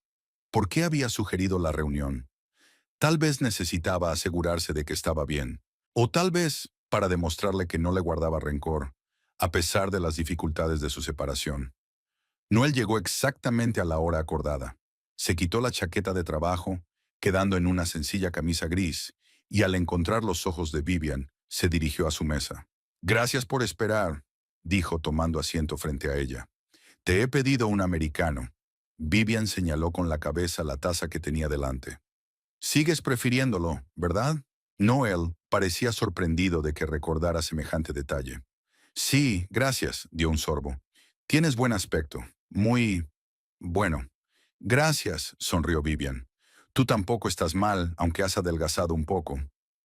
Speaker 1: ¿Por qué había sugerido la reunión? Tal vez necesitaba asegurarse de que estaba bien, o tal vez para demostrarle que no le guardaba rencor, a pesar de las dificultades de su separación. Noel llegó exactamente a la hora acordada. Se quitó la chaqueta de trabajo, quedando en una sencilla camisa gris, y al encontrar los ojos de Vivian, se dirigió a su mesa. Gracias por esperar, dijo tomando asiento frente a ella. Te he pedido un americano. Vivian señaló con la cabeza la taza que tenía delante. Sigues prefiriéndolo, ¿verdad? Noel parecía sorprendido de que recordara semejante detalle. Sí, gracias, dio un sorbo. Tienes buen aspecto. Muy bueno. Gracias, sonrió Vivian. Tú tampoco estás mal, aunque has adelgazado un poco.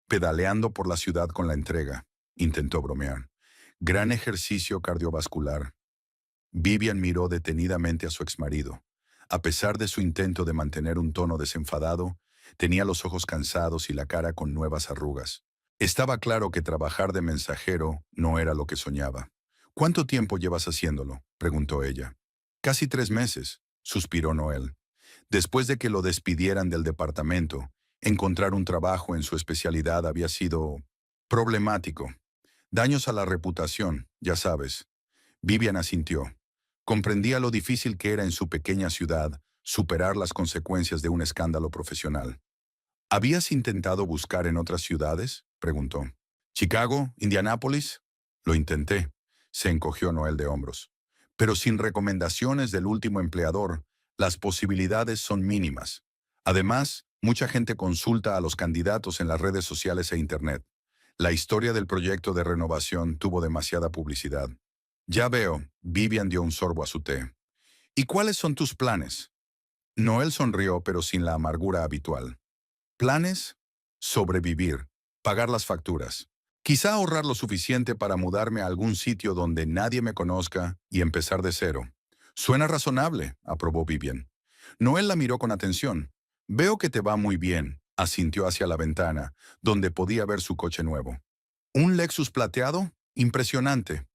Speaker 1: Pedaleando por la ciudad con la entrega, intentó bromear. Gran ejercicio cardiovascular. Vivian miró detenidamente a su exmarido. A pesar de su intento de mantener un tono desenfadado, tenía los ojos cansados y la cara con nuevas arrugas. Estaba claro que trabajar de mensajero no era lo que soñaba. ¿Cuánto tiempo llevas haciéndolo?, preguntó ella. Casi 3 meses, suspiró Noel. Después de que lo despidieran del departamento, encontrar un trabajo en su especialidad había sido problemático. Daños a la reputación, ya sabes. Vivian asintió. Comprendía lo difícil que era en su pequeña ciudad superar las consecuencias de un escándalo profesional. ¿Habías intentado buscar en otras ciudades?, preguntó. ¿Chicago? ¿Indianápolis? Lo intenté. Se encogió Noel de hombros. Pero sin recomendaciones del último empleador, las posibilidades son mínimas. Además, mucha gente consulta a los candidatos en las redes sociales e Internet. La historia del proyecto de renovación tuvo demasiada publicidad. Ya veo, Vivian dio un sorbo a su té. ¿Y cuáles son tus planes? Noel sonrió, pero sin la amargura habitual. ¿Planes? Sobrevivir, pagar las facturas. Quizá ahorrar lo suficiente para mudarme a algún sitio donde nadie me conozca y empezar de cero. Suena razonable, aprobó Vivian. Noel la miró con atención. Veo que te va muy bien, asintió hacia la ventana, donde podía ver su coche nuevo. ¿Un Lexus plateado? Impresionante.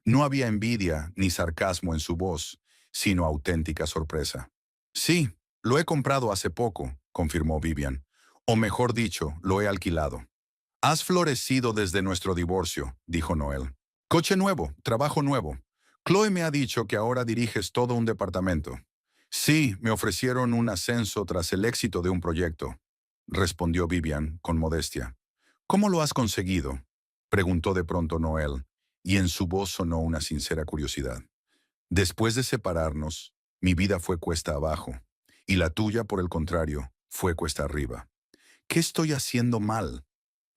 Speaker 1: No había envidia ni sarcasmo en su voz, sino auténtica sorpresa. Sí, lo he comprado hace poco, confirmó Vivian. O mejor dicho, lo he alquilado. Has florecido desde nuestro divorcio, dijo Noel. Coche nuevo, trabajo nuevo. Chloe me ha dicho que ahora diriges todo un departamento. Sí, me ofrecieron un ascenso tras el éxito de un proyecto, respondió Vivian con modestia. ¿Cómo lo has conseguido?, preguntó de pronto Noel, y en su voz sonó una sincera curiosidad. Después de separarnos, mi vida fue cuesta abajo, y la tuya, por el contrario, fue cuesta arriba. ¿Qué estoy haciendo mal?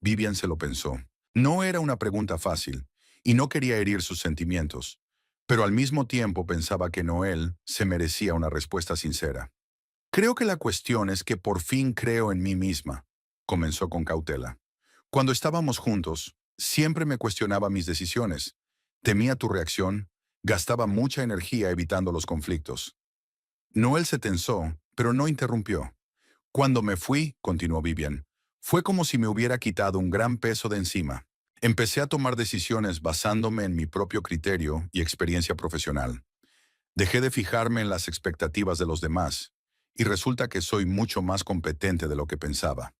Speaker 1: Vivian se lo pensó. No era una pregunta fácil, y no quería herir sus sentimientos, pero al mismo tiempo pensaba que Noel se merecía una respuesta sincera. Creo que la cuestión es que por fin creo en mí misma, comenzó con cautela. Cuando estábamos juntos, siempre me cuestionaba mis decisiones. Temía tu reacción, gastaba mucha energía evitando los conflictos. Noel se tensó, pero no interrumpió. Cuando me fui, continuó Vivian, fue como si me hubiera quitado un gran peso de encima. Empecé a tomar decisiones basándome en mi propio criterio y experiencia profesional. Dejé de fijarme en las expectativas de los demás, y resulta que soy mucho más competente de lo que pensaba.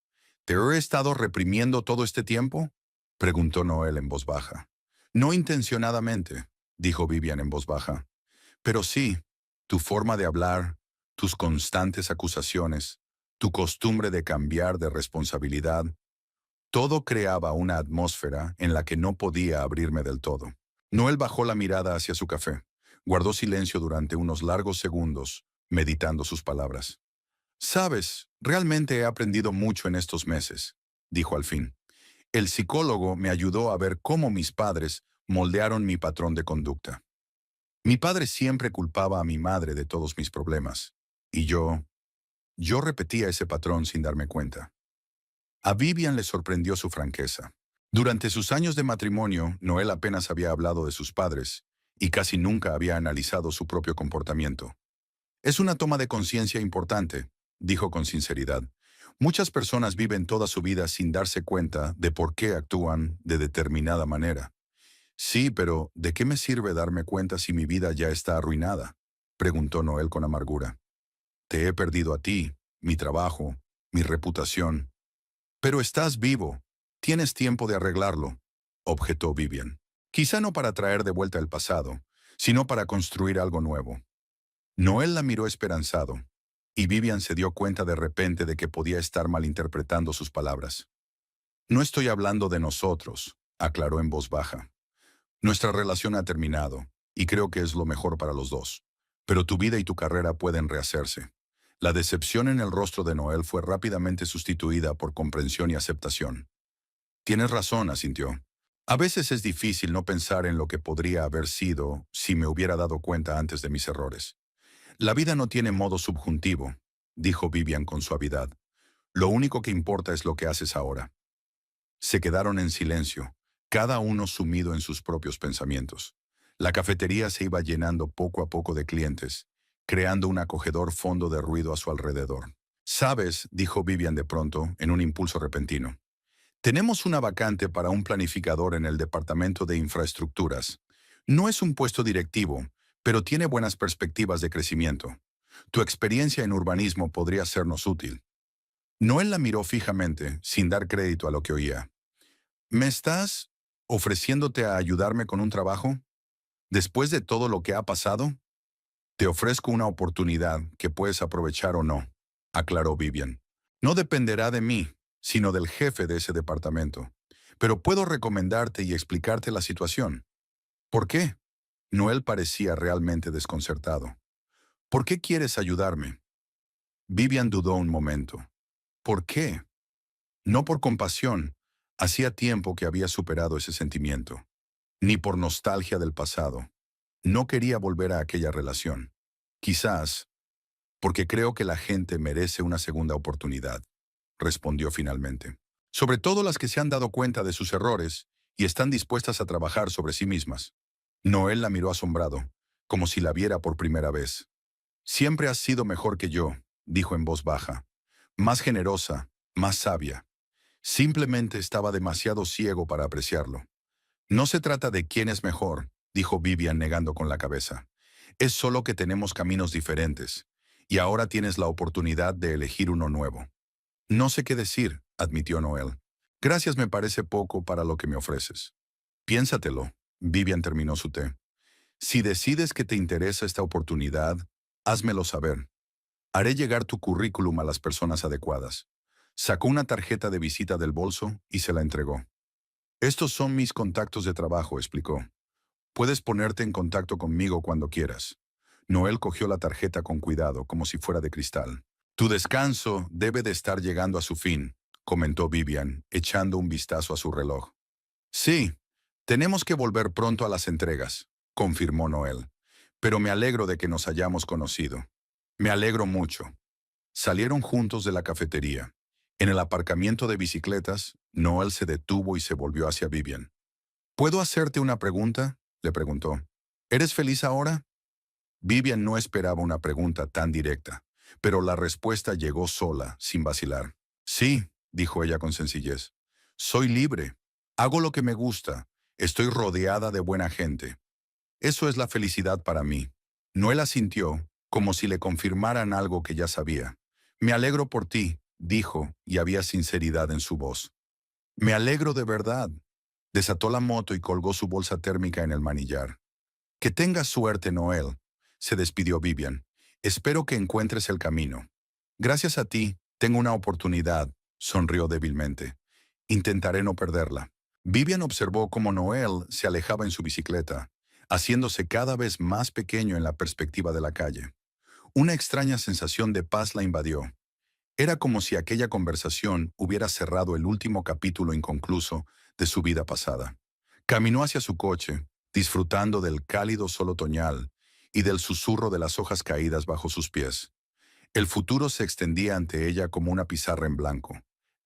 Speaker 1: ¿Te he estado reprimiendo todo este tiempo?, preguntó Noel en voz baja. No intencionadamente, dijo Vivian en voz baja. Pero sí, tu forma de hablar, tus constantes acusaciones, tu costumbre de cambiar de responsabilidad, todo creaba una atmósfera en la que no podía abrirme del todo. Noel bajó la mirada hacia su café. Guardó silencio durante unos largos segundos, meditando sus palabras. Sabes, realmente he aprendido mucho en estos meses, dijo al fin. El psicólogo me ayudó a ver cómo mis padres moldearon mi patrón de conducta. Mi padre siempre culpaba a mi madre de todos mis problemas, y yo repetía ese patrón sin darme cuenta. A Vivian le sorprendió su franqueza. Durante sus años de matrimonio, Noel apenas había hablado de sus padres, y casi nunca había analizado su propio comportamiento. Es una toma de conciencia importante, dijo con sinceridad. Muchas personas viven toda su vida sin darse cuenta de por qué actúan de determinada manera. Sí, pero ¿de qué me sirve darme cuenta si mi vida ya está arruinada?, preguntó Noel con amargura. Te he perdido a ti, mi trabajo, mi reputación. Pero estás vivo. Tienes tiempo de arreglarlo, objetó Vivian. Quizá no para traer de vuelta el pasado, sino para construir algo nuevo. Noel la miró esperanzado, y Vivian se dio cuenta de repente de que podía estar malinterpretando sus palabras. No estoy hablando de nosotros, aclaró en voz baja. Nuestra relación ha terminado, y creo que es lo mejor para los dos. Pero tu vida y tu carrera pueden rehacerse. La decepción en el rostro de Noel fue rápidamente sustituida por comprensión y aceptación. Tienes razón, asintió. A veces es difícil no pensar en lo que podría haber sido si me hubiera dado cuenta antes de mis errores. La vida no tiene modo subjuntivo, dijo Vivian con suavidad. Lo único que importa es lo que haces ahora. Se quedaron en silencio, cada uno sumido en sus propios pensamientos. La cafetería se iba llenando poco a poco de clientes, creando un acogedor fondo de ruido a su alrededor. «Sabes», dijo Vivian de pronto, en un impulso repentino, «tenemos una vacante para un planificador en el departamento de infraestructuras. No es un puesto directivo, pero tiene buenas perspectivas de crecimiento. Tu experiencia en urbanismo podría sernos útil». Noel la miró fijamente, sin dar crédito a lo que oía. «¿Me estás ofreciéndote a ayudarme con un trabajo? ¿Después de todo lo que ha pasado?» «Te ofrezco una oportunidad que puedes aprovechar o no», aclaró Vivian. «No dependerá de mí, sino del jefe de ese departamento. Pero puedo recomendarte y explicarte la situación». «¿Por qué?». Noel parecía realmente desconcertado. «¿Por qué quieres ayudarme?». Vivian dudó un momento. «¿Por qué?». No por compasión. Hacía tiempo que había superado ese sentimiento. Ni por nostalgia del pasado. No quería volver a aquella relación. Quizás porque creo que la gente merece una segunda oportunidad, respondió finalmente. Sobre todo las que se han dado cuenta de sus errores y están dispuestas a trabajar sobre sí mismas. Noel la miró asombrado, como si la viera por primera vez. Siempre has sido mejor que yo, dijo en voz baja. Más generosa, más sabia. Simplemente estaba demasiado ciego para apreciarlo. No se trata de quién es mejor, dijo Vivian negando con la cabeza. Es solo que tenemos caminos diferentes, y ahora tienes la oportunidad de elegir uno nuevo. No sé qué decir, admitió Noel. Gracias me parece poco para lo que me ofreces. Piénsatelo, Vivian terminó su té. Si decides que te interesa esta oportunidad, házmelo saber. Haré llegar tu currículum a las personas adecuadas. Sacó una tarjeta de visita del bolso y se la entregó. Estos son mis contactos de trabajo, explicó. Puedes ponerte en contacto conmigo cuando quieras. Noel cogió la tarjeta con cuidado, como si fuera de cristal. Tu descanso debe de estar llegando a su fin, comentó Vivian, echando un vistazo a su reloj. Sí, tenemos que volver pronto a las entregas, confirmó Noel. Pero me alegro de que nos hayamos conocido. Me alegro mucho. Salieron juntos de la cafetería. En el aparcamiento de bicicletas, Noel se detuvo y se volvió hacia Vivian. ¿Puedo hacerte una pregunta?, le preguntó. ¿Eres feliz ahora? Vivian no esperaba una pregunta tan directa, pero la respuesta llegó sola, sin vacilar. Sí, dijo ella con sencillez. Soy libre. Hago lo que me gusta. Estoy rodeada de buena gente. Eso es la felicidad para mí. Noel asintió, como si le confirmaran algo que ya sabía. Me alegro por ti, dijo, y había sinceridad en su voz. Me alegro de verdad. Desató la moto y colgó su bolsa térmica en el manillar. Que tengas suerte, Noel, se despidió Vivian. Espero que encuentres el camino. Gracias a ti, tengo una oportunidad, sonrió débilmente. Intentaré no perderla. Vivian observó cómo Noel se alejaba en su bicicleta, haciéndose cada vez más pequeño en la perspectiva de la calle. Una extraña sensación de paz la invadió. Era como si aquella conversación hubiera cerrado el último capítulo inconcluso de su vida pasada. Caminó hacia su coche, disfrutando del cálido sol otoñal y del susurro de las hojas caídas bajo sus pies. El futuro se extendía ante ella como una pizarra en blanco,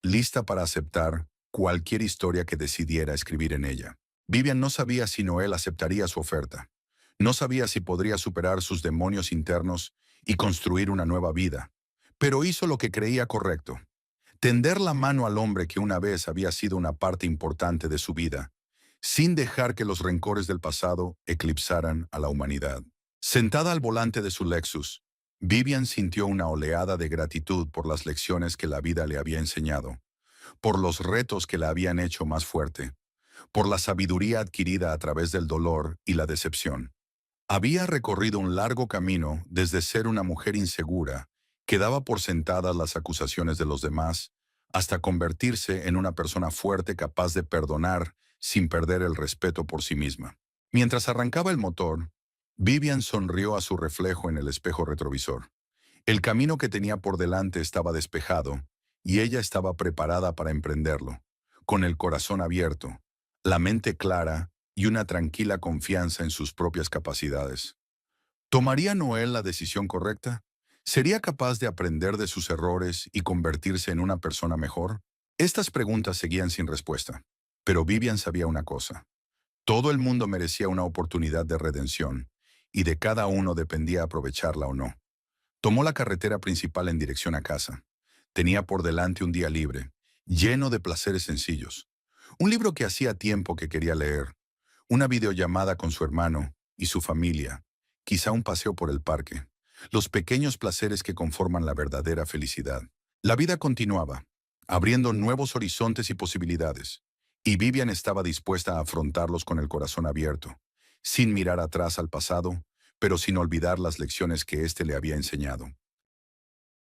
Speaker 1: lista para aceptar cualquier historia que decidiera escribir en ella. Vivian no sabía si Noel aceptaría su oferta. No sabía si podría superar sus demonios internos y construir una nueva vida. Pero hizo lo que creía correcto. Tender la mano al hombre que una vez había sido una parte importante de su vida, sin dejar que los rencores del pasado eclipsaran a la humanidad. Sentada al volante de su Lexus, Vivian sintió una oleada de gratitud por las lecciones que la vida le había enseñado, por los retos que la habían hecho más fuerte, por la sabiduría adquirida a través del dolor y la decepción. Había recorrido un largo camino desde ser una mujer insegura, que daba por sentadas las acusaciones de los demás, hasta convertirse en una persona fuerte capaz de perdonar sin perder el respeto por sí misma. Mientras arrancaba el motor, Vivian sonrió a su reflejo en el espejo retrovisor. El camino que tenía por delante estaba despejado, y ella estaba preparada para emprenderlo, con el corazón abierto, la mente clara y una tranquila confianza en sus propias capacidades. ¿Tomaría Noel la decisión correcta? ¿Sería capaz de aprender de sus errores y convertirse en una persona mejor? Estas preguntas seguían sin respuesta, pero Vivian sabía una cosa. Todo el mundo merecía una oportunidad de redención, y de cada uno dependía aprovecharla o no. Tomó la carretera principal en dirección a casa. Tenía por delante un día libre, lleno de placeres sencillos. Un libro que hacía tiempo que quería leer, una videollamada con su hermano y su familia, quizá un paseo por el parque, los pequeños placeres que conforman la verdadera felicidad. La vida continuaba, abriendo nuevos horizontes y posibilidades, y Vivian estaba dispuesta a afrontarlos con el corazón abierto, sin mirar atrás al pasado, pero sin olvidar las lecciones que éste le había enseñado.